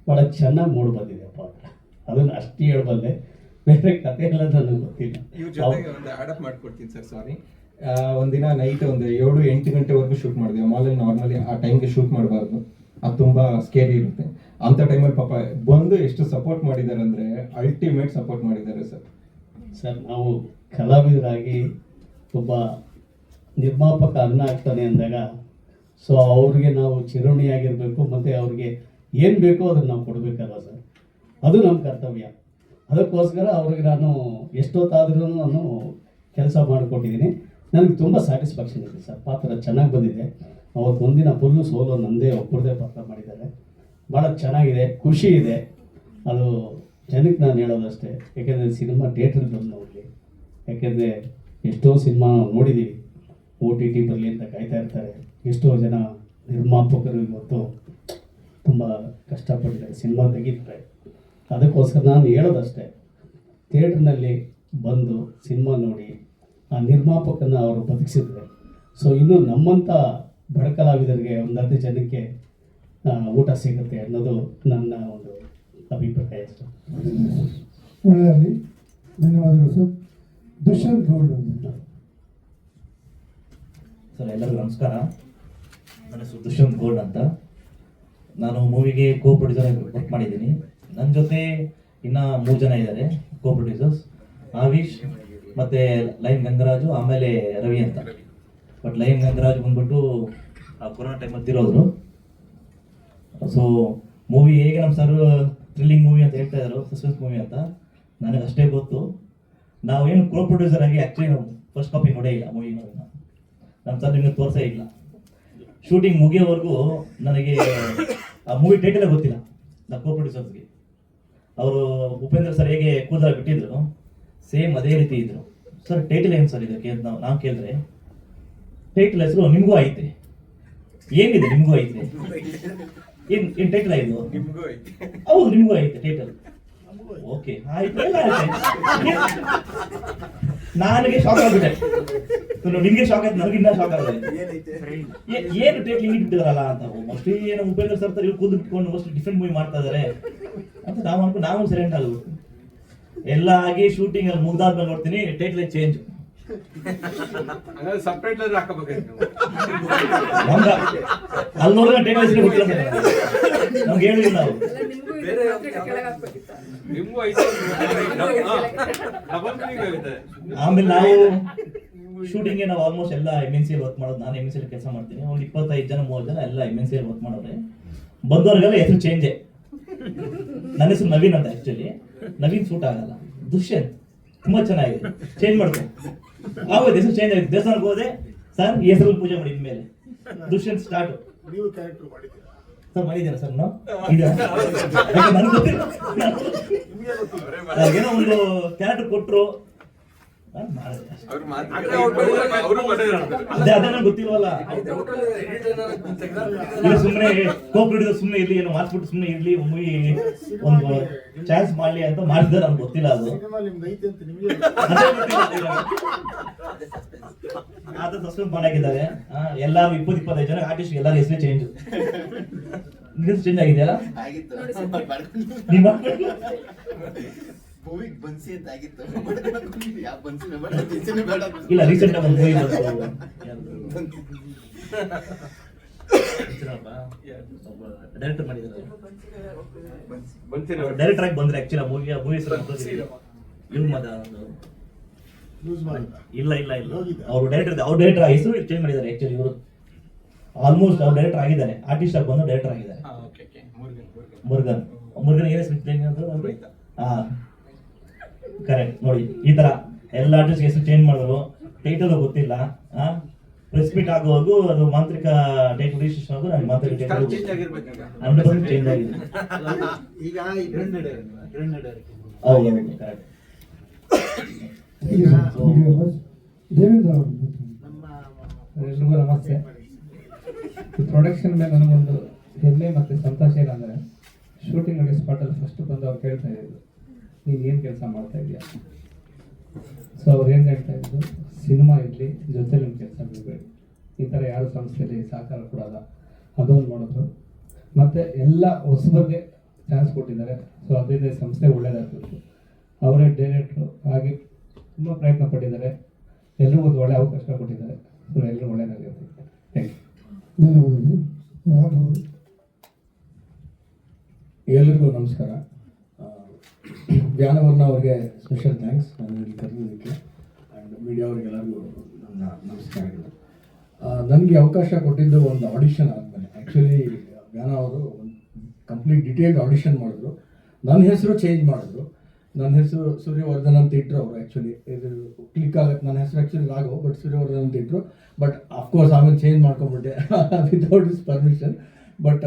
ಭಾಳ ಚೆನ್ನಾಗಿ ಮೂಡಿ ಬಂದಿದೆ ಪಾತ್ರ, ಅದನ್ನು ಅಷ್ಟೇ ಹೇಳ್ಬಲ್ಲೆ, ಬೇರೆ ಕಥೆ ಎಲ್ಲ ನನಗೆ ಗೊತ್ತಿಲ್ಲ. ಇವ್ರ ಜೊತೆಗೆ ಒಂದು ಆಡಪ್ ಮಾಡ್ಕೊಡ್ತೀನಿ ಸರ್. ಸಾರಿ, ಒಂದಿನ ನೈಟ್ ಒಂದು 7-8 ಗಂಟೆವರೆಗೂ ಶೂಟ್ ಮಾಡಿದ್ವಿ. ಮಾಲಲ್ಲಿ ನಾರ್ಮಲಿ ಆ ಟೈಮ್ಗೆ ಶೂಟ್ ಮಾಡಬಾರ್ದು, ಅದು ತುಂಬ ಸ್ಕೇರಿ ಇರುತ್ತೆ. ಅಂಥ ಟೈಮಲ್ಲಿ ಪಾಪ ಬಂದು ಎಷ್ಟು ಸಪೋರ್ಟ್ ಮಾಡಿದ್ದಾರೆ ಅಂದರೆ ಅಲ್ಟಿಮೇಟ್ ಸಪೋರ್ಟ್ ಮಾಡಿದ್ದಾರೆ ಸರ್. ಸರ್, ನಾವು ಕಲಾವಿದರಾಗಿ ಒಬ್ಬ ನಿರ್ಮಾಪಕ ಅನ್ನ ಆಗ್ತಾನೆ ಅಂದಾಗ ಸೊ ಅವ್ರಿಗೆ ನಾವು ಚಿರುಣಿಯಾಗಿರಬೇಕು, ಮತ್ತು ಅವ್ರಿಗೆ ಏನು ಬೇಕೋ ಅದನ್ನು ನಾವು ಕೊಡಬೇಕಲ್ಲ ಸರ್, ಅದು ನಮ್ಮ ಕರ್ತವ್ಯ. ಅದಕ್ಕೋಸ್ಕರ ಅವ್ರಿಗೆ ನಾನು ಎಷ್ಟೊತ್ತಾದ್ರೂ ನಾನು ಕೆಲಸ ಮಾಡಿಕೊಟ್ಟಿದ್ದೀನಿ. ನನಗೆ ತುಂಬ ಸ್ಯಾಟಿಸ್ಫ್ಯಾಕ್ಷನ್ ಇದೆ ಸರ್, ಪಾತ್ರ ಚೆನ್ನಾಗಿ ಬಂದಿದೆ. ಅವತ್ತು ಒಂದಿನ ಫುಲ್ಲು ಸೋಲೋ ನನ್ನದೇ ಒಬ್ಬರದೇ ಪಾತ್ರ ಮಾಡಿದ್ದಾರೆ, ಭಾಳ ಚೆನ್ನಾಗಿದೆ, ಖುಷಿ ಇದೆ. ಅದು ಜನಕ್ಕೆ ನಾನು ಹೇಳೋದಷ್ಟೇ, ಯಾಕೆಂದರೆ ಸಿನಿಮಾ ಥಿಯೇಟ್ರಿಗೆ ಬಂದು ನೋಡಲಿ. ಯಾಕೆಂದರೆ ಎಷ್ಟೋ ಸಿನಿಮಾ ನೋಡಿದ್ದೀವಿ, OTT ಬರಲಿ ಅಂತ ಕಾಯ್ತಾ ಇರ್ತಾರೆ. ಎಷ್ಟೋ ಜನ ನಿರ್ಮಾಪಕರು ಇವತ್ತು ತುಂಬ ಕಷ್ಟಪಟ್ಟಿದ್ದಾರೆ, ಸಿನಿಮಾ ತೆಗಿತಾರೆ. ಅದಕ್ಕೋಸ್ಕರ ನಾನು ಹೇಳೋದಷ್ಟೇ, ಥಿಯೇಟ್ರ್ನಲ್ಲಿ ಬಂದು ಸಿನಿಮಾ ನೋಡಿ ಆ ನಿರ್ಮಾಪಕನ ಅವರು ಬದುಕಿಸಿದ್ರೆ ಸೊ ಇನ್ನು ನಮ್ಮಂಥ ಬಡ ಕಲಾವಿದರಿಗೆ ಒಂದು 10 ಜನಕ್ಕೆ ಊಟ ಸಿಗುತ್ತೆ ಅನ್ನೋದು ನನ್ನ ಒಂದು ಅಭಿಪ್ರಾಯ ಸರ್. ಒಳ್ಳೆಯದಾಗಲಿ, ಧನ್ಯವಾದಗಳು ಸರ್. ದುಷ್ಯಂತ್ ಗೌಡ್ ಸರ್, ಎಲ್ಲರಿಗೂ ನಮಸ್ಕಾರ. ನನ್ನ ಹೆಸರು ದುಷ್ಯಂತ್ ಗೌಡ್ ಅಂತ. ನಾನು ಮೂವಿಗೆ ಕೋ ಪ್ರೊಡ್ಯೂಸರ್ ಆಗಿ ವರ್ಕ್ ಮಾಡಿದ್ದೀನಿ. ನನ್ನ ಜೊತೆ ಇನ್ನು 3 ಜನ ಇದ್ದಾರೆ ಕೋ ಪ್ರೊಡ್ಯೂಸರ್ಸ್, ಆವಿಶ್ ಮತ್ತು ಲೈನ್ ಗಂಗರಾಜು, ಆಮೇಲೆ ರವಿ ಅಂತ. ಬಟ್ ಲೈನ್ ಗಂಗರಾಜು ಬಂದ್ಬಿಟ್ಟು ಆ ಕೊರೋನಾ ಟೈಮಲ್ಲಿ ತಿರೋದ್ರು. ಸೊ ಮೂವಿ ಹೇಗೆ ನಮ್ಮ ಸರ್ ಥ್ರಿಲ್ಲಿಂಗ್ ಮೂವಿ ಅಂತ ಹೇಳ್ತಾ ಇದ್ರು, ಸಸ್ಪೆನ್ಸ್ ಮೂವಿ ಅಂತ, ನನಗೆ ಅಷ್ಟೇ ಗೊತ್ತು. ನಾವೇನು ಕೋ ಪ್ರೊಡ್ಯೂಸರ್ ಆಗಿ ಆ್ಯಕ್ಚುಲಿ ನಾವು ಫಸ್ಟ್ ಕಾಪಿ ನೋಡೇ ಇಲ್ಲ ಮೂವಿ. ನಮ್ಮ ಸರ್ ನಿಮಗೆ ತೋರಿಸೇ ಇಲ್ಲ. ಶೂಟಿಂಗ್ ಮುಗಿಯೋವರೆಗೂ ನನಗೆ ಆ ಮೂವಿ ಟೈಟಲೇ ಗೊತ್ತಿಲ್ಲ. ನಮ್ಮ ಕೋ ಪ್ರೊಡ್ಯೂಸರ್ಸ್ಗೆ ಅವರು ಉಪೇಂದ್ರ ಸರ್ ಹೇಗೆ ಕೂದಲ ಬಿಟ್ಟಿದ್ರು ಸೇಮ್ ಅದೇ ರೀತಿ ಇದ್ರು. ಸರ್ ಟೈಟಲ್ ಏನು ಸರ್ ಇದಕ್ಕೆ ಅಂತ ನಾವು ಕೇಳಿದ್ರೆ, ಟೈಟಲ್ ಹೆಸರು ನಿಮಗೂ ಐತೆ, ಏನಿದೆ ನಿಮಗೂ ಐತೆ, ಏನ್ ಟೈಟಲ್ ಆಯ್ತು? ನಿಮ್ಗೂ ಐತಿ. ಹೌದು, ನಿಮಗೂ ಐತೆ ಟೈಟಲ್. ಓಕೆ, ಆಯ್ತು, ಎಲ್ಲ ಆಯ್ತು. ನನಗೆ ಶಾಕ್ ಆಗ್ಬಿಟ್ಟೆ. ನಿಮ್ಗೆ ಶಾಕ್ ಆಯ್ತು, ನನಗಿನ್ನ ಶಾಕ್ ಆಗಿದೆ. ಏನೈತೆ? ಏನು ಟೈಟ್ಲ್ ಹಿಂಗೆ ಬಿಟ್ಟಿದಾರಲ್ಲ ಅಂತ. ಮೋಸ್ಟ್ಲಿ ಏನೋ ಉಪೇಂದ್ರ ಸರ್ ತರ ಕೂದು ಬಿಟ್ಕೊಂಡು ಮೋಸ್ಟ್ಲಿ ಡಿಫ್ರೆಂಟ್ ಮೂವಿ ಮಾಡ್ತಾ ಇದಾರೆ ಅಂತ ನಾವು ಅನ್ಕೊಂಡು ನಾವು ಸೈಲೆಂಟ್ ಆಗ್ಬಿಟ್ಟು ಎಲ್ಲ ಆಗಿ ಶೂಟಿಂಗ್ ಅಲ್ಲಿ ಮುಗ್ದಾದ್ಮೇಲೆ ನೋಡ್ತೀನಿ ಟೈಟ್ಲ್ ಚೇಂಜ್. ಸಬ್ ಟೈಟಲ್ ಹಾಕಬೇಕಾಯ್ತು. ಅಲ್ಲಿ ನೋಡಿದ್ರೆ ಟೈಟ್ಲ್ ಹೆಸರು ಗೊತ್ತಿಲ್ಲ ನಮ್ಗೆ ಹೇಳಿಲ್ಲ ನಾವು. ನಿಮ್ಗೂ ಐತೆ, ಡಬಲ್ ಮೀನಿಂಗ್ ಆಗುತ್ತೆ. ಆಮೇಲೆ ನಾವು ಶೂಟಿಂಗ್ಗೆ ನಾವು ಆಲ್ಮೋಸ್ಟ್ ಎಲ್ಲ MNC ವರ್ಕ್ ಮಾಡೋದು. ನಾನು MNC ಕೆಲಸ ಮಾಡ್ತೀನಿ. ಒಂದು 25 ಜನ 30 ಜನ ಎಲ್ಲ MNC ವರ್ಕ್ ಮಾಡೋರೆ. ಬಂದವ್ರಿಗೆಲ್ಲ ಹೆಸರು ಚೇಂಜೇ. ನನ್ನ ಹೆಸರು ನವೀನ್ ಅಂತ. ಆಕ್ಚುಲಿ ನವೀನ್ ಸೂಟ್ ಆಗಲ್ಲ. ದುಷ್ಯಂತ್ ತುಂಬಾ ಚೆನ್ನಾಗಿದೆ, ಚೇಂಜ್ ಮಾಡ್ಕೊ. ಆಗೋದು ಹೆಸರು ಚೇಂಜ್ ಆಗಿದೆ. ದೇವಸ್ಥಾನಕ್ಕೆ ಹೋದೆ, ಸರ್ ಈ ಹೆಸರು ಪೂಜೆ ಮಾಡಿ ಇನ್ಮೇಲೆ ದುಷ್ಯಂತ್ ಸ್ಟಾರ್ಟ್. ನೀವು ಕ್ಯಾರೆಕ್ಟರ್ ಮಾಡಿದ್ದೀರಾ ಸರ್ ಮಾಡಿದ್ದೇನೆ ಸರ್ ನಾವು. ನನಗೆ ಗೊತ್ತಿಲ್ಲ, ಏನೋ ಒಂದು ಕ್ಯಾರೆಕ್ಟರ್ ಕೊಟ್ಟರು ಮಾಡಿದೆ. ಅವ್ರು ಮಾತಾಡ್ತಾರೆ, ಅವರು ಮಾತಾಡ್ತಾರೆ. ಅದೇ ನಂಗೆ ಗೊತ್ತಿಲ್ವಲ್ಲ. ಇಲ್ಲ ಸುಮ್ಮನೆ ಕೋಪಿಡಿದ ಸುಮ್ಮನೆ ಇರ್ಲಿ, ಏನೋ ಮಾರ್ಸ್ಬಿಟ್ಟು ಸುಮ್ಮನೆ ಇರ್ಲಿ, ಮೂವಿ ಒಂದು ಚಾನ್ಸ್ ಮಾಡ್ಲಿ ಅಂತ ಮಾಡಿದ್ರೆ ನನ್ಗೆ ಗೊತ್ತಿಲ್ಲ. ಅದು ಸಿನಿಮಾ ನಿಮ್ದು ಐತೆ ಅಂತ ನಿಮಗೆ ಅದೇ ಗೊತ್ತಿಲ್ಲ. ಅದು ಸಸ್ಪೆಂಡ್ ಮಾಡಾಕಿದ್ದಾರೆ. ಎಲ್ಲಾರು 20-25 ಜನ ಆರ್ಟಿಸ್ಟ್ ಎಲ್ಲಾರು ಹೆಸರು ಚೇಂಜ್. ಹೆಸರು ಚೇಂಜ್ ಆಗಿದೆಯಲ್ಲ ನಿಮ್ಮ ಮೂವಿಗೆ ಬನ್ಸಿ ಅಂತ ಆಗಿತ್ತು. ಯಾವ ಬನ್ಸಿ ಬೇಡ. ಇಲ್ಲ ರೀಸೆಂಟ್ ಆಗಿ ಒಂದು ಮೂವಿ ಡೈರೆಕ್ಟರ್ ಮಾಡಿದ್ದಾರೆ. ಡೈರೆಕ್ಟರ್ ಆಗಿ ಬಂದ್ರೆ ಆಕ್ಚುಲಿ ಮೂವಿ ಇವ್ ಮದ ಯೂಸ್ ಮಾಡಿ ಇಲ್ಲ ಅವ್ರು ಡೈರೆಕ್ಟರ್ ಹೆಸರು ಚೇಂಜ್ ಮಾಡಿದ್ದಾರೆ. ಆಕ್ಚುಲಿ ಇವರು ಆಲ್ಮೋಸ್ಟ್ ಅವ್ರು ಡೈರೆಕ್ಟರ್ ಆಗಿದ್ದಾರೆ. ಆರ್ಟಿಸ್ಟ್ ಆಗಿ ಬಂದು ಡೈರೆಕ್ಟರ್ ಆಗಿದ್ದಾರೆ. ಮುರುಗನ್ ಏನೇ ಸ್ವಿಚ್ ಕರೆಕ್ಟ್ ನೋಡಿ. ಈ ತರ ಎಲ್ಲ ಆರ್ಟಿಸ್ಟ್ ಹೆಸರು ಚೇಂಜ್ ಮಾಡಿದ್ರು. ಟೈಟಲ್ ಗೊತ್ತಿಲ್ಲ. ಪ್ರೆಸ್ ಮೀಟ್ ಆಗೋವರೆಗೂ ಅದು ಮಾಂತ್ರಿಕ ಟೈಟಲ್ ರಿಜಿಸ್ಟ್ರೇಷನ್ ಆಗೋ ನಾನು ಮಾಂತ್ರಿಕ ಟೈಟಲ್ ಚೇಂಜ್ ಆಗಿರ್ಬೇಕು. 100% ಚೇಂಜ್ ಆಗಿದೆ. ಈಗ ಹೌದು ಕರೆಕ್ಟ್. ದೇವೇಂದ್ರ ಅವರು ಎಲ್ರಿಗೂ ನಮಸ್ತೆ. ಈ ಪ್ರೊಡಕ್ಷನ್ ಮೇಲೆ ನನಗೊಂದು ಹೆಮ್ಮೆ ಮತ್ತು ಸಂತೋಷ ಏನಂದರೆ, ಶೂಟಿಂಗ್ ನೋಡಿ ಸ್ಪಾಟಲ್ಲಿ ಫಸ್ಟ್ ಬಂದು ಅವ್ರು ಕೇಳ್ತಾ ಇದ್ರು, ನೀನು ಏನು ಕೆಲಸ ಮಾಡ್ತಾ ಇದೆಯಾ? ಸೊ ಅವ್ರು ಏನು ಹೇಳ್ತಾ ಇದ್ರು, ಸಿನಿಮಾ ಇರಲಿ, ಜೊತೆಲಿ ನಿಮ್ಮ ಕೆಲಸ ಬಿಡಬೇಡಿ, ಈ ಥರ ಯಾರು ಸಂಸ್ಥೆಯಲ್ಲಿ ಸಹಕಾರ ಕೊಡೋಲ್ಲ, ಅದೊಂದು ಮಾಡಿದ್ರು. ಮತ್ತು ಎಲ್ಲ ಹೊಸಬರಿಗೆ ಚಾನ್ಸ್ ಕೊಟ್ಟಿದ್ದಾರೆ. ಸೊ ಅದರಿಂದ ಸಂಸ್ಥೆ ಒಳ್ಳೇದಾಗ್ತಿತ್ತು. ಅವರೇ ಡೈರೆಕ್ಟ್ರು ಆಗಿ ತುಂಬ ಪ್ರಯತ್ನ ಪಟ್ಟಿದ್ದಾರೆ. ಎಲ್ಲರಿಗೂ ಒಂದು ಒಳ್ಳೆ ಅವಕಾಶ ಕೊಟ್ಟಿದ್ದಾರೆ. ಸೊ ಎಲ್ಲರೂ ಒಳ್ಳೆಯದಾಗಿರುತ್ತೆ. Thank you. ಧನ್ಯವಾದಗಳು. ಎಲ್ಲರಿಗೂ ನಮಸ್ಕಾರ. ಜ್ಞಾನವರ್ಣ ಅವ್ರಿಗೆ ಸ್ಪೆಷಲ್ ಥ್ಯಾಂಕ್ಸ್ ನಾನು ಇಲ್ಲಿ ಕರೆದಿದ್ದಕ್ಕೆ. ಆ್ಯಂಡ್ ಮೀಡಿಯಾ ಅವ್ರಿಗೆಲ್ಲರಿಗೂ ನನ್ನ ನಮಸ್ಕಾರಗಳು. ನನಗೆ ಅವಕಾಶ ಕೊಟ್ಟಿದ್ದು ಒಂದು ಆಡಿಷನ್ ಆದಮೇಲೆ. ಆ್ಯಕ್ಚುಲಿ ಜ್ಞಾನ ಅವರು ಒಂದು ಕಂಪ್ಲೀಟ್ ಡಿಟೇಲ್ಡ್ ಆಡಿಷನ್ ಮಾಡಿದ್ರು. ನನ್ನ ಹೆಸರು ಚೇಂಜ್ ಮಾಡಿದ್ರು. ನನ್ನ ಹೆಸರು ಸೂರ್ಯವರ್ಧನ್ ಅಂತ ಇಟ್ಟರು ಅವರು. ಆ್ಯಕ್ಚುಲಿ ಇದು ಕ್ಲಿಕ್ ಆಗುತ್ತೆ. ನನ್ನ ಹೆಸರು ಆ್ಯಕ್ಚುಲಿ ರಾಘವ್, ಬಟ್ ಸೂರ್ಯವರ್ಧನ್ ಅಂತ ಇಟ್ಟರು. ಬಟ್ ಅಫ್ಕೋರ್ಸ್ ಆಮೇಲೆ ಚೇಂಜ್ ಮಾಡ್ಕೊಂಡ್ಬಿಟ್ಟೆ without his permission. But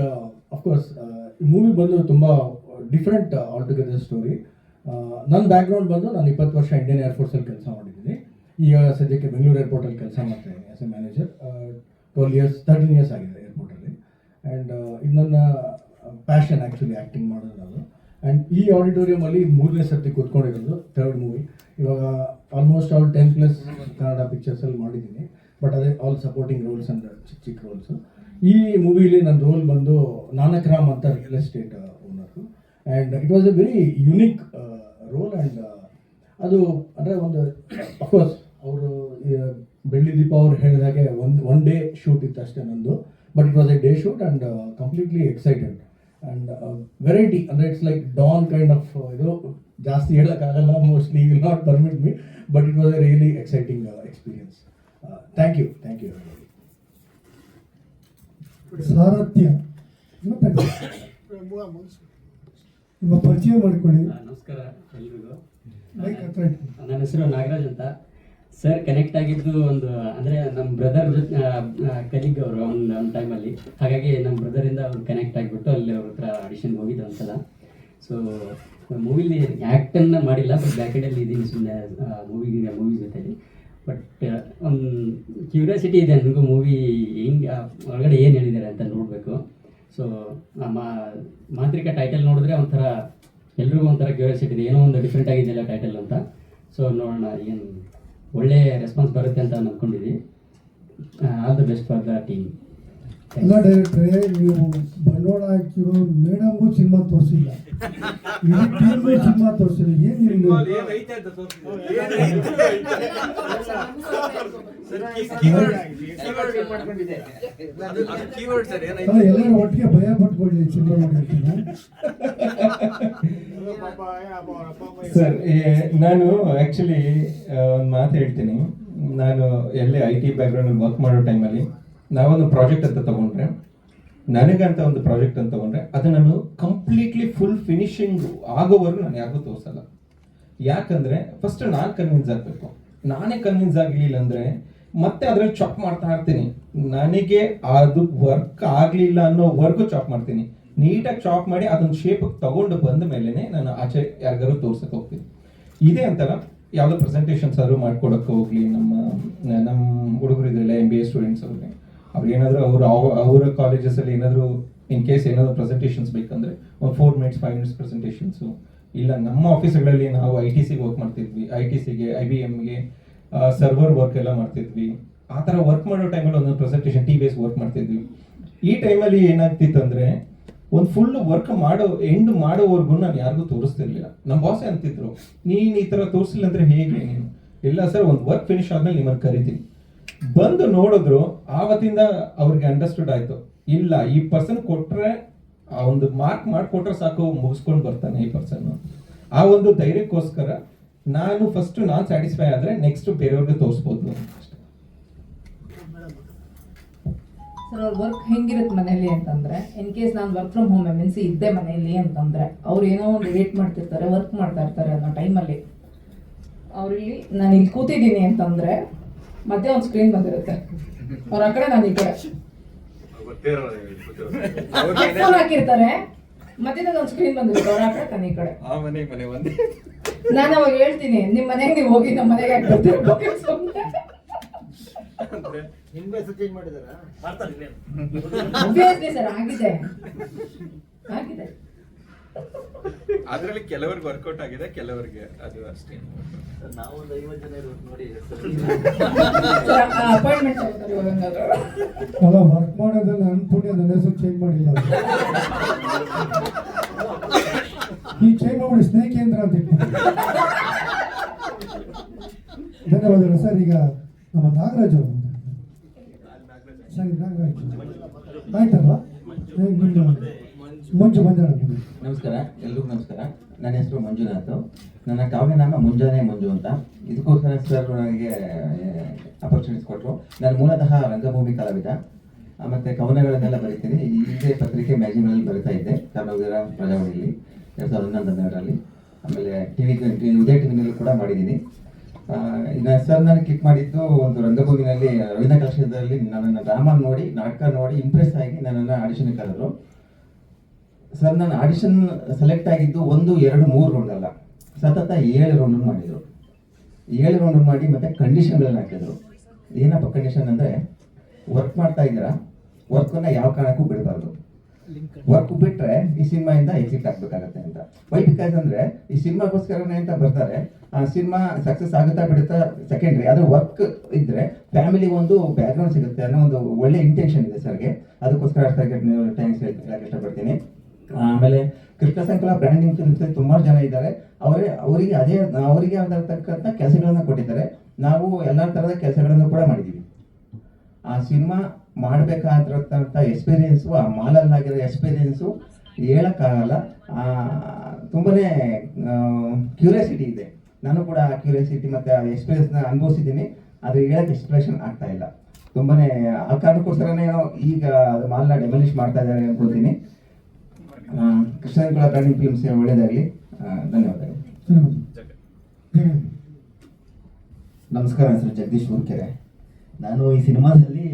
of course ಈ ಮೂವಿ ಬಂದು ತುಂಬ ಡಿಫ್ರೆಂಟ್ ಆಲ್ಟುಗೆದರ್ ಸ್ಟೋರಿ. ನನ್ನ ಬ್ಯಾಕ್ಗ್ರೌಂಡ್ ಬಂದು ನಾನು 20 ವರ್ಷ ಇಂಡಿಯನ್ ಏರ್ಫೋರ್ಸಲ್ಲಿ ಕೆಲಸ ಮಾಡಿದ್ದೀನಿ. ಈಗ ಸದ್ಯಕ್ಕೆ ಬೆಂಗಳೂರು ಏರ್ಪೋರ್ಟಲ್ಲಿ ಕೆಲಸ ಮಾಡ್ತಾಯಿದ್ದೀನಿ ಆ್ಯಸ್ ಎ ಮ್ಯಾನೇಜರ್. 13 ಇಯರ್ಸ್ ಆಗಿದೆ ಏರ್ಪೋರ್ಟಲ್ಲಿ. ಆ್ಯಂಡ್ ಇದು ನನ್ನ ಪ್ಯಾಷನ್ ಆ್ಯಕ್ಚುಲಿ ಆ್ಯಕ್ಟಿಂಗ್ ಮಾಡೋದು ನಾನು. ಆ್ಯಂಡ್ ಈ ಆಡಿಟೋರಿಯಮಲ್ಲಿ 3ನೇ ಸರ್ತಿ ಕೂತ್ಕೊಂಡಿರೋದು, 3rd ಮೂವಿ. ಇವಾಗ ಆಲ್ಮೋಸ್ಟ್ ಆಲ್ 10+ ಕನ್ನಡ ಪಿಕ್ಚರ್ಸಲ್ಲಿ ಮಾಡಿದ್ದೀನಿ. ಬಟ್ ಅದೇ ಆಲ್ ಸಪೋರ್ಟಿಂಗ್ ರೋಲ್ಸ್ ಅಂಡ್ ಚಿಕ್ಕ ರೋಲ್ಸು. ಈ ಮೂವಿಲಿ ನನ್ನ ರೋಲ್ ಬಂದು ನಾನಕ್ ರಾಮ್ ಅಂತ real estate owner. And it was a very unique role. And ಅದು ಅಂದರೆ ಒಂದು ಅಫ್ಕೋರ್ಸ್ ಅವರು ಬೆಳ್ಳಿ ದೀಪ ಅವ್ರು ಹೇಳಿದಾಗೆ ಒನ್ ಡೇ ಶೂಟ್ ಇತ್ತು ಅಷ್ಟೇ ನಂದು. But it was a day shoot and completely excited. And variety ಅಂದರೆ it's like don kind of ಇದು. ಜಾಸ್ತಿ ಹೇಳೋಕ್ಕಾಗಲ್ಲ, mostly will not permit me. But it was a really exciting experience. Thank you. Saarathya ನಿಮ್ಮ ಪರಿಚಯ ಮಾಡಿಕೊಳ್ಳಿ. ನಮಸ್ಕಾರ ಎಲ್ರಿಗೂ. ಮೈಕ್ ಹತ್ರ ಇಟ್ಕೊಳ್ಳಿ. ನನ್ನ ಹೆಸರು ನಾಗರಾಜ್ ಅಂತ. ಸರ್ ಕನೆಕ್ಟ್ ಆಗಿದ್ದು ಒಂದು ಅಂದರೆ ನಮ್ಮ ಬ್ರದರ್ ಜೊತೆ ಕಲೀಗ್ ಅವರು ಒಂದು ಟೈಮಲ್ಲಿ. ಹಾಗಾಗಿ ನಮ್ಮ ಬ್ರದರಿಂದ ಅವ್ರು ಕನೆಕ್ಟ್ ಆಗಿಬಿಟ್ಟು ಅಲ್ಲಿ ಅವ್ರ ಹತ್ರ ಆಡಿಷನ್ಗೆ ಹೋಗಿದ್ದು ಒಂದ್ಸಲ. ಸೊ ಮೂವಿಲಿ ಆ್ಯಕ್ಟನ್ನು ಮಾಡಿಲ್ಲ, ಬಟ್ ಬ್ಯಾಕೆಂಡಲ್ಲಿ ಇದ್ದೀನಿ ಸುಮ್ಮನೆ ಮೂವಿ ಜೊತೆಲಿ. ಬಟ್ ಒಂದು ಕ್ಯೂರಿಯಾಸಿಟಿ ಇದೆ ನನಗೂ, ಮೂವಿ ಹೆಂಗೆ ಒಳಗಡೆ ಏನು ಹೇಳಿದ್ದಾರೆ ಅಂತ ನೋಡಬೇಕು. ಸೊ ಮಾಂತ್ರಿಕ ಟೈಟಲ್ ನೋಡಿದ್ರೆ ಒಂಥರ ಎಲ್ರಿಗೂ ಒಂಥರ ಕ್ಯೂರಿಯಾಸಿಟಿ ಇದೆ, ಏನೋ ಒಂದು ಡಿಫ್ರೆಂಟ್ ಆಗಿದೆಯಲ್ಲ ಟೈಟಲ್ ಅಂತ. ಸೊ ನೋಡೋಣ ಏನು ಒಳ್ಳೆ ರೆಸ್ಪಾನ್ಸ್ ಬರುತ್ತೆ ಅಂತ ಅಂದ್ಕೊಂಡಿದ್ವಿ. All the best for the team. ಎಲ್ಲ ಡೈರೆಕ್ಟ್ರೆ, ನೀವು ಬಂಡವಾಳ ಹಾಕಿರೋ ಮೇಡಮ್ಗೂ ಸಿನಿಮಾ ತೋರಿಸಿಲ್ಲ, ಇಡೀ ಟೀಮ್ಗೂ ಸಿನಿಮಾ ತೋರಿಸಿಲ್ಲ. ಏನು ಏನೈತೆ ಅಂತ ಎಲ್ಲರೂ ಒಟ್ಟಿಗೆ ಭಯ ಪಟ್ಕೊಳ್ಳಿ ಸಿನಿಮಾ ನೋಡಿರ್ತೀನಿ. ಸರ್, ನಾನು ಆ್ಯಕ್ಚುಲಿ ಒಂದು ಮಾತು ಹೇಳ್ತೀನಿ. ನಾನು ಎಲ್ಲೇ IT ಬ್ಯಾಕ್ಗ್ರೌಂಡಲ್ಲಿ ವರ್ಕ್ ಮಾಡೋ ಟೈಮಲ್ಲಿ ನಾವೊಂದು ಪ್ರಾಜೆಕ್ಟ್ ಅಂತ ತೊಗೊಂಡ್ರೆ, ನನಗಂತ ಒಂದು ಪ್ರಾಜೆಕ್ಟ್ ಅಂತ ತೊಗೊಂಡ್ರೆ ಅದು ನಾನು ಕಂಪ್ಲೀಟ್ಲಿ ಫುಲ್ ಫಿನಿಶಿಂಗ್ ಆಗೋವರೆಗೂ ನಾನು ಯಾರಿಗೂ ತೋರಿಸಲ್ಲ. ಯಾಕಂದರೆ ಫಸ್ಟ್ ನಾನು ಕನ್ವಿನ್ಸ್ ಆಗಬೇಕು. ನಾನೇ ಕನ್ವಿನ್ಸ್ ಆಗಲಿಲ್ಲ ಅಂದರೆ ಮತ್ತೆ ಅದ್ರಲ್ಲಿ ಚಾಪ್ ಮಾಡ್ತಾ ಇರ್ತೀನಿ. ನನಗೆ ಅದು ವರ್ಕ್ ಆಗಲಿಲ್ಲ ಅನ್ನೋವರೆಗೂ ಚಾಪ್ ಮಾಡ್ತೀನಿ. ನೀಟಾಗಿ ಚಾಪ್ ಮಾಡಿ ಅದೊಂದು ಶೇಪಿಗೆ ತಗೊಂಡು ಬಂದ ಮೇಲೇ ನಾನು ಆಚೆ ಯಾರಿಗಾರು ತೋರ್ಸಕ್ಕೆ ಹೋಗ್ತೀನಿ. ಇದೇ ಅಂತಲ್ಲ, ಯಾವುದೋ ಪ್ರೆಸೆಂಟೇಷನ್ಸ್ ಆದರೂ ಮಾಡ್ಕೊಡೋಕ್ಕೆ ಹೋಗಲಿ, ನಮ್ಮ ಹುಡುಗರು ಇದ್ರಲ್ಲ MBA ಸ್ಟೂಡೆಂಟ್ಸ್ ಅವ್ರಿಗೆ, ಅವ್ರು ಏನಾದರೂ ಅವರ ಕಾಲೇಜಸಲ್ಲಿ ಏನಾದರೂ ಇನ್ ಕೇಸ್ ಏನಾದರೂ ಪ್ರೆಸೆಂಟೇಷನ್ಸ್ ಬೇಕಂದರೆ ಒಂದು 4 minutes 5 minutes ಪ್ರೆಸೆಂಟೇಷನ್ಸು. ಇಲ್ಲ ನಮ್ಮ ಆಫೀಸ್ಗಳಲ್ಲಿ ನಾವು ITCಗೆ ವರ್ಕ್ ಮಾಡ್ತಿದ್ವಿ, ITCಗೆ IBMಗೆ ಸರ್ವರ್ ವರ್ಕ್ ಎಲ್ಲ ಮಾಡ್ತಿದ್ವಿ. ಆ ಥರ ವರ್ಕ್ ಮಾಡೋ ಟೈಮಲ್ಲಿ ಒಂದೊಂದು ಪ್ರೆಸೆಂಟೇಷನ್ TBS ವರ್ಕ್ ಮಾಡ್ತಿದ್ವಿ. ಈ ಟೈಮಲ್ಲಿ ಏನಾಗ್ತಿತ್ತು ಅಂದರೆ ಒಂದು ಫುಲ್ ವರ್ಕ್ ಎಂಡ್ ಮಾಡೋವರೆಗೂ ನಾನು ಯಾರಿಗೂ ತೋರಿಸ್ತಿರ್ಲಿಲ್ಲ. ನಮ್ಮ ಬಾಸೇ ಅಂತಿದ್ರು, ನೀನು ಈ ಥರ ತೋರಿಸಿಲ್ಲ ಅಂದರೆ ಹೇಗೆ ನೀನು? ಇಲ್ಲ ಸರ್, ಒಂದು ವರ್ಕ್ ಫಿನಿಶ್ ಆದ್ಮೇಲೆ ನಿಮ್ಮನ್ನು ಕರಿತೀನಿ. ಬಂದು ನೋಡಿದ್ರು, ಆವತ್ತಿಂದ ಅವ್ರಿಗೆ ಅಂಡರ್ಸ್ಟುಡ್ ಆಯಿತು, ಇಲ್ಲ ಈ ಪರ್ಸನ್ ಕೊಟ್ಟರೆ ಆ ಒಂದು ಮಾರ್ಕ್ ಮಾಡಿಕೊಟ್ರೆ ಸಾಕು, ಮುಗಿಸ್ಕೊಂಡು ಬರ್ತಾನೆ ಈ ಪರ್ಸನ್. ಆ ಒಂದು ಧೈರ್ಯಕ್ಕೋಸ್ಕರ ನಾನು ಸ್ಯಾಟಿಸ್ಫೈ ಆದರೆ ನೆಕ್ಸ್ಟ್ ಬೇರೆಯವ್ರಿಗೆ ತೋರಿಸ್ಬೋದು ಅಷ್ಟೇ. ಸರ್, ಅವ್ರ ವರ್ಕ್ ಹೆಂಗಿರುತ್ತೆ ಮನೇಲಿ ಅಂತಂದ್ರೆ, ಇನ್ ಕೇಸ್ ನಾನು ವರ್ಕ್ ಫ್ರಮ್ ಹೋಮ್ MNC ಇದ್ದೆ ಮನೆಯಲ್ಲಿ ಅಂತಂದ್ರೆ, ಅವ್ರು ಏನೋ ಒಂದು ವೇಟ್ ಮಾಡ್ತಿರ್ತಾರೆ, ವರ್ಕ್ ಮಾಡ್ತಾ ಇರ್ತಾರೆ ಅನ್ನೋ ಟೈಮಲ್ಲಿ ಅವ್ರಲ್ಲಿ ನಾನು ಇಲ್ಲಿ ಕೂತಿದ್ದೀನಿ ಅಂತಂದ್ರೆ ಮತ್ತೆ ಒಂದು ಸ್ಕ್ರೀನ್ ಬಂದಿರುತ್ತೆ, ಅವ್ರ ಆ ಕಡೆ ನಾನು ಈ ಕಡೆ ಹೆಡ್ಫೋನ್ ಹಾಕಿರ್ತಾರೆ, ಮಧ್ಯದಲ್ಲಿ ಒಂದು ಸ್ಕ್ರೀನ್ ಬಂದಿರುತ್ತೆ, ಅವ್ರ ಆ ಕಡೆ ನಾನು ಈ ಕಡೆ. ನಾನು ಅವಾಗ ಹೇಳ್ತೀನಿ, ನಿಮ್ಮ ಮನೆಗೆ ನೀವು ಹೋಗಿ ನಮ್ಮ ಮನೆಗೆ ಆಬ್ವಿಯಸ್ಲಿ ಸರ್ ಆಗಿದೆ. ಅದರಲ್ಲಿ ಕೆಲವರಿಗೆ ವರ್ಕೌಟ್ ಆಗಿದೆ, ಕೆಲವರಿಗೆ ಅದು ಅಷ್ಟೇ. ನಾವೊಂದು 50 ಜನ ಇರೋದು ನೋಡಿ ಅಪಾಯಿಂಟ್ಮೆಂಟ್ ಅಲ್ಲ, ವರ್ಕ್ ಮಾಡೋದನ್ನ ಅನ್ಪುಣ್ಯ ನನ್ನ ಹೆಸರು ಚೇಂಜ್ ಮಾಡಿಲ್ಲ. ಈ ಚೇಂಜ್ ಮಾಡಿ ಸ್ನೇಹ ಕೇಂದ್ರ ಅಂತ ಇಟ್ಕೊಂಡು. ಧನ್ಯವಾದಗಳು ಸರ್. ಈಗ ನಮ್ಮ ನಾಗರಾಜ್ ಅವರು ಸರಿ, ನಾಗರಾಜ್ ಆಯ್ತಲ್ವಾ? ಮಂಜು ಮಂಜಾಳ. ನಮಸ್ಕಾರ, ಎಲ್ರಿಗೂ ನಮಸ್ಕಾರ. ನನ್ನ ಹೆಸರು ಮಂಜುನಾಥ್. ನನ್ನ ಕಾವ್ಯನಾಮ ಮುಂಜಾನೆ ಮಂಜು ಅಂತ. ಇದಕ್ಕೋಸ್ಕರ ಸರ್ ನನಗೆ ಅಪರ್ಚುನಿಟೀಸ್ ಕೊಟ್ಟರು. ನಾನು ಮೂಲತಃ ರಂಗಭೂಮಿ ಕಲಾವಿದ, ಮತ್ತು ಕವನಗಳನ್ನೆಲ್ಲ ಬರೀತೀನಿ. ಇದೇ ಪತ್ರಿಕೆ ಮ್ಯಾಗಝಿನಲ್ಲಿ ಬರಿತಾ ಇದ್ದೆ, ಕರ್ನಾಟಕದ ಪ್ರಜಾವಾಣಿಯಲ್ಲಿ 2011-12ರಲ್ಲಿ. ಆಮೇಲೆ ಉದಯ ಟಿವಿನಲ್ಲಿ ಕೂಡ ಮಾಡಿದ್ದೀನಿ. ಇನ್ನು ಸರ್ ನಾನು ಕ್ಲಿಕ್ ಮಾಡಿದ್ದು ಒಂದು ರಂಗಭೂಮಿನಲ್ಲಿ ರವೀಂದ್ರ ಕಲಾಕ್ಷೇತ್ರದಲ್ಲಿ ನನ್ನನ್ನು ಡ್ರಾಮಾ ನೋಡಿ, ನಾಟಕ ನೋಡಿ ಇಂಪ್ರೆಸ್ ಆಗಿ ನನ್ನನ್ನು ಆಡಿಷನ್ಗೆ ಕರೆದ್ರು. ಸರ್ ನಾನು ಆಡಿಷನ್ ಸೆಲೆಕ್ಟ್ ಆಗಿದ್ದು 1, 2, 3 ರೌಂಡ್ ಅಲ್ಲ, ಸತತ 7 ರೌಂಡ್ ಮಾಡಿದರು. 7 ರೌಂಡ್ ಮಾಡಿ ಮತ್ತೆ ಕಂಡೀಷನ್ಗಳನ್ನ ಹಾಕಿದ್ರು. ಏನಪ್ಪ ಕಂಡೀಷನ್ ಅಂದರೆ, ವರ್ಕ್ ಮಾಡ್ತಾ ಇದ್ದೀರಾ, ವರ್ಕನ್ನು ಯಾವ ಕಾರಣಕ್ಕೂ ಬಿಡಬಾರ್ದು. ವರ್ಕ್ ಬಿಟ್ಟರೆ ಈ ಸಿನಿಮಾಯಿಂದ ಎಕ್ಸಿಟ್ ಆಗಬೇಕಾಗತ್ತೆ ಅಂತ. ವೈ ಬಿಕಾಸ್ ಅಂದರೆ ಈ ಸಿನಿಮಾಗೋಸ್ಕರನೇ ಅಂತ ಬರ್ತಾರೆ. ಆ ಸಿನಿಮಾ ಸಕ್ಸಸ್ ಆಗುತ್ತಾ ಬಿಡುತ್ತಾ ಸೆಕೆಂಡ್ರಿ, ಆದರೆ ವರ್ಕ್ ಇದ್ದರೆ ಫ್ಯಾಮಿಲಿಗೆ ಒಂದು ಬ್ಯಾಕ್ಗ್ರೌಂಡ್ ಸಿಗುತ್ತೆ ಅನ್ನೋ ಒಂದು ಒಳ್ಳೆ ಇಂಟೆನ್ಷನ್ ಇದೆ ಸರ್ಗೆ. ಅದಕ್ಕೋಸ್ಕರ ಥ್ಯಾಂಕ್ಸ್ ಹೇಳಕ್ಕೆ ಇಷ್ಟಪಡ್ತೀನಿ. ಆಮೇಲೆ ಕೃಷ್ಣ ಸಂಕಲ ಬ್ರ್ಯಾಂಡಿಂಗ್ ಫಿಲ್ಮ್ಸ್ ಸುಮಾರು ಜನ ಇದ್ದಾರೆ. ಅವರಿಗೆ ಆಗಿರ್ತಕ್ಕಂಥ ಕೆಲಸಗಳನ್ನು ಕೊಟ್ಟಿದ್ದಾರೆ. ನಾವು ಎಲ್ಲ ಥರದ ಕೆಲಸಗಳನ್ನು ಕೂಡ ಮಾಡಿದ್ದೀವಿ. ಆ ಸಿನಿಮಾ ಮಾಡಬೇಕಾಗಿರತಕ್ಕಂಥ ಎಕ್ಸ್ಪೀರಿಯೆನ್ಸು, ಆ ಮಾಲಲ್ಲಾಗಿರೋ ಎಕ್ಸ್ಪೀರಿಯೆನ್ಸು ಹೇಳೋಕ್ಕಾಗಲ್ಲ. ತುಂಬಾ ಕ್ಯೂರಿಯಾಸಿಟಿ ಇದೆ. ನಾನು ಕೂಡ ಆ ಕ್ಯೂರಿಯಾಸಿಟಿ ಮತ್ತು ಆ ಎಕ್ಸ್ಪೀರಿಯೆನ್ಸ್ನ ಅನುಭವಿಸಿದ್ದೀನಿ. ಅದು ಹೇಳೋಕ್ಕೆ ಎಕ್ಸ್ಪ್ರೆಷನ್ ಆಗ್ತಾ ಇಲ್ಲ. ತುಂಬಾ ಆ ಕಾರಣಕ್ಕೋಸ್ಕರನೇ ಈಗ ಅದು ಮಾಲ್ನ ಡೆಮಾಲಿಷ್ ಮಾಡ್ತಾ ಇದ್ದಾರೆ ಅನ್ಕೊತೀನಿ. ಕೃಷ್ಣಕುಳ ಬ್ರ್ಯಾಂಡಿಂಗ್ ಫಿಲ್ಮ್ಸ್ ಒಳ್ಳೆಯದಾಗಲಿ. ಧನ್ಯವಾದಗಳು. ನಮಸ್ಕಾರ, ಹೆಸರು ಜಗದೀಶ್ ಊರ್ಕೆರೆ. ನಾನು ಈ ಸಿನಿಮಾದಲ್ಲಿ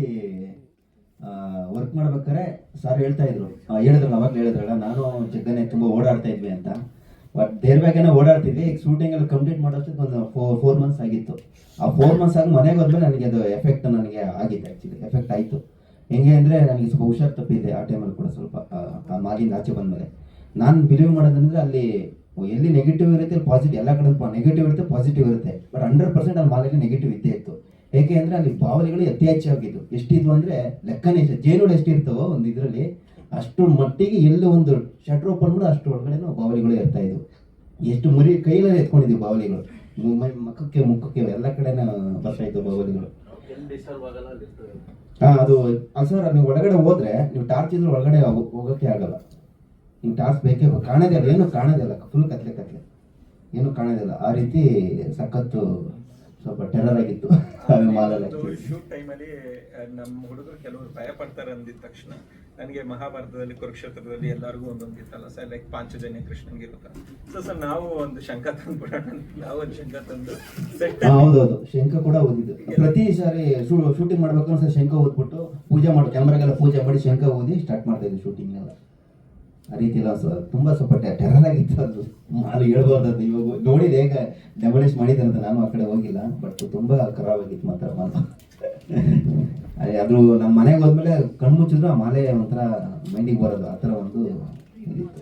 ವರ್ಕ್ ಮಾಡ್ಬೇಕಾದ್ರೆ ಸರ್ ಹೇಳಿದ್ರಲ್ಲ, ಅವಾಗಲೇ ಹೇಳಿದ್ರಲ್ಲ, ನಾನು ಜಗನೇ ತುಂಬ ಓಡಾಡ್ತಾ ಇದ್ವಿ ಅಂತ. ಬಟ್ ದೇರ್ವಾಗೇನೆ ಓಡಾಡ್ತಿದ್ವಿ. ಈಗ ಶೂಟಿಂಗಲ್ಲಿ ಕಂಪ್ಲೀಟ್ ಮಾಡೋಷ್ಟಕ್ಕೆ ಒಂದು 4 months ಆಗಿತ್ತು. ಆ 4 months ಆಗಿ ಮನೆಗೆ ಹೋದ್ಮೇಲೆ ನನಗೆ ಅದು ಎಫೆಕ್ಟ್ ನನಗೆ ಆಗಿತ್ತು. ಆ್ಯಕ್ಚುಲಿ ಎಫೆಕ್ಟ್ ಆಯಿತು. ಹೆಂಗೆ ಅಂದರೆ ನನಗೆ ಸ್ವಲ್ಪ ಹುಷಾರು ತಪ್ಪಿದೆ ಆ ಟೈಮಲ್ಲಿ ಕೂಡ ಸ್ವಲ್ಪ ಆ ಮಾಲಿಂದ ಆಚೆ ಬಂದಮೇಲೆ ನಾನು ಬಿಲೀವ್ ಮಾಡೋದಂದ್ರೆ ಅಲ್ಲಿ ಎಲ್ಲಿ ನೆಗೆಟಿವ್ ಇರುತ್ತೆ ಪಾಸಿಟಿವ್, ಎಲ್ಲ ಕಡೆ ನೆಗೆಟಿವ್ ಇರುತ್ತೆ ಪಾಸಿಟಿವ್ ಇರುತ್ತೆ, ಬಟ್ 100% ಅಲ್ಲಿ ಮಾಲಲ್ಲಿ ನೆಗೆಟಿವ್ ಇದ್ದೇ ಇತ್ತು. ಏಕೆ ಅಂದರೆ ಅಲ್ಲಿ ಬಾವಲಿಗಳು ಅತಿ ಹೆಚ್ಚಾಗಿದ್ದು, ಎಷ್ಟಿದ್ವು ಅಂದರೆ ಲೆಕ್ಕನೇ ಇಲ್ಲ, ಜೇನುಗಳು ಎಷ್ಟಿರ್ತವೋ ಒಂದು ಇದರಲ್ಲಿ ಅಷ್ಟು ಮಟ್ಟಿಗೆ ಎಲ್ಲೂ ಒಂದು ಶಟ್ರ್ ಓಪನ್ ಮಾಡಿ ಅಷ್ಟು ಒಳಗಡೆನೂ ಬಾವಲಿಗಳು ಇರ್ತಾ ಇದ್ವು. ಎಷ್ಟು ಮುರಿ ಕೈಲೇ ಎತ್ಕೊಂಡಿದ್ವಿ ಬಾವಲಿಗಳು, ಮುಖಕ್ಕೆ ಎಲ್ಲ ಕಡೆನ ಬರ್ತಾ ಇತ್ತು ಬಾವಲಿಗಳು. ಅದು ಸರ್ ನೀವು ಒಳಗಡೆ ಹೋದ್ರೆ ನೀವು ಟಾರ್ಚ್ ಇದ್ರೆ ಒಳಗಡೆ ಹೋಗೋಕ್ಕೆ ಆಗಲ್ಲ, ನೀವು ಟಾರ್ಚ್ ಬೇಕೇ ಕಾಣೋದೇ ಇಲ್ಲ, ಏನು ಕಾಣೋದೇ ಇಲ್ಲ, ಫುಲ್ ಕತ್ಲೆ ಏನು ಕಾಣೋದಿಲ್ಲ. ಆ ರೀತಿ ಸಖತ್ತು ಸ್ವಲ್ಪ ಟೆರರ್ ಆಗಿತ್ತು ಅದು ಮಾಲಲ್ಲಿ. ಶೂಟ್ ಟೈಮಲ್ಲಿ ನಮ್ಮ ಹುಡುಗರು ಕೆಲವರು ಭಯ ಪಡ್ತಾರೆ ಅಂದಿದ ತಕ್ಷಣ ನನಗೆ ಮಹಾಭಾರತದಲ್ಲಿ ಕುರುಕ್ಷೇತ್ರದಲ್ಲಿ ಎಲ್ಲರಿಗೂ ಒಂದೊಂದು ಇತ್ತಲ್ಲ ಸರ್, ಲೈಕ್ ಪಾಂಚಜನ್ಯ ಕೃಷ್ಣಂಗೆ ಇರುತ್ತೆ. ಸೊ ನಾವು ಒಂದು ಶಂಕ ತಂದ್ಬಿಡೋಣ, ನಾವು ಒಂದು ಶಂಕ ತಂದು ಹೌದೌದು, ಶಂಕ ಕೂಡ ಓದಿದ್ದು. ಪ್ರತಿ ಸಾರಿ ಶೂಟಿಂಗ್ ಮಾಡ್ಬೇಕು ಸರ್ ಶಂಕ ಓದ್ಬಿಟ್ಟು ಪೂಜೆ ಮಾಡಿ ಕ್ಯಾಮ್ರಾಗೆಲ್ಲ ಪೂಜೆ ಮಾಡಿ ಶಂಕ ಓದಿ ಸ್ಟಾರ್ಟ್ ಮಾಡ್ತಾ ಇದ್ವಿ ಶೂಟಿಂಗ್ ಎಲ್ಲ. ಆ ರೀತಿ ಎಲ್ಲ ತುಂಬ ಸ್ವಲ್ಪ ಟೆರರ್ ಆಗಿತ್ತು ಅದು ಮಾಲು ಹೇಳ್ಬಾರ್ದು. ಇವಾಗ ನೋಡಿದ ಹೇಗೆ ಡೆಮೊಲಿಷ್ ಮಾಡಿದ್ದಾರೆ ಅಂತ ನಾನು ಆ ಕಡೆ ಹೋಗಿಲ್ಲ, ಬಟ್ ತುಂಬ ಖರಾಬ್ ಆಗಿತ್ತು ಮಾತ್ರ ಮಾಲು. ಅದು ನಮ್ಮ ಮನೆಗೆ ಹೋದ್ಮೇಲೆ ಕಣ್ಣು ಮುಚ್ಚಿದ್ರು ಆ ಮಾಲೆ ಒಂಥರ ಮೈಂಡಿಗೆ ಬರೋದು, ಆ ಥರ ಒಂದು ಇದಿತ್ತು.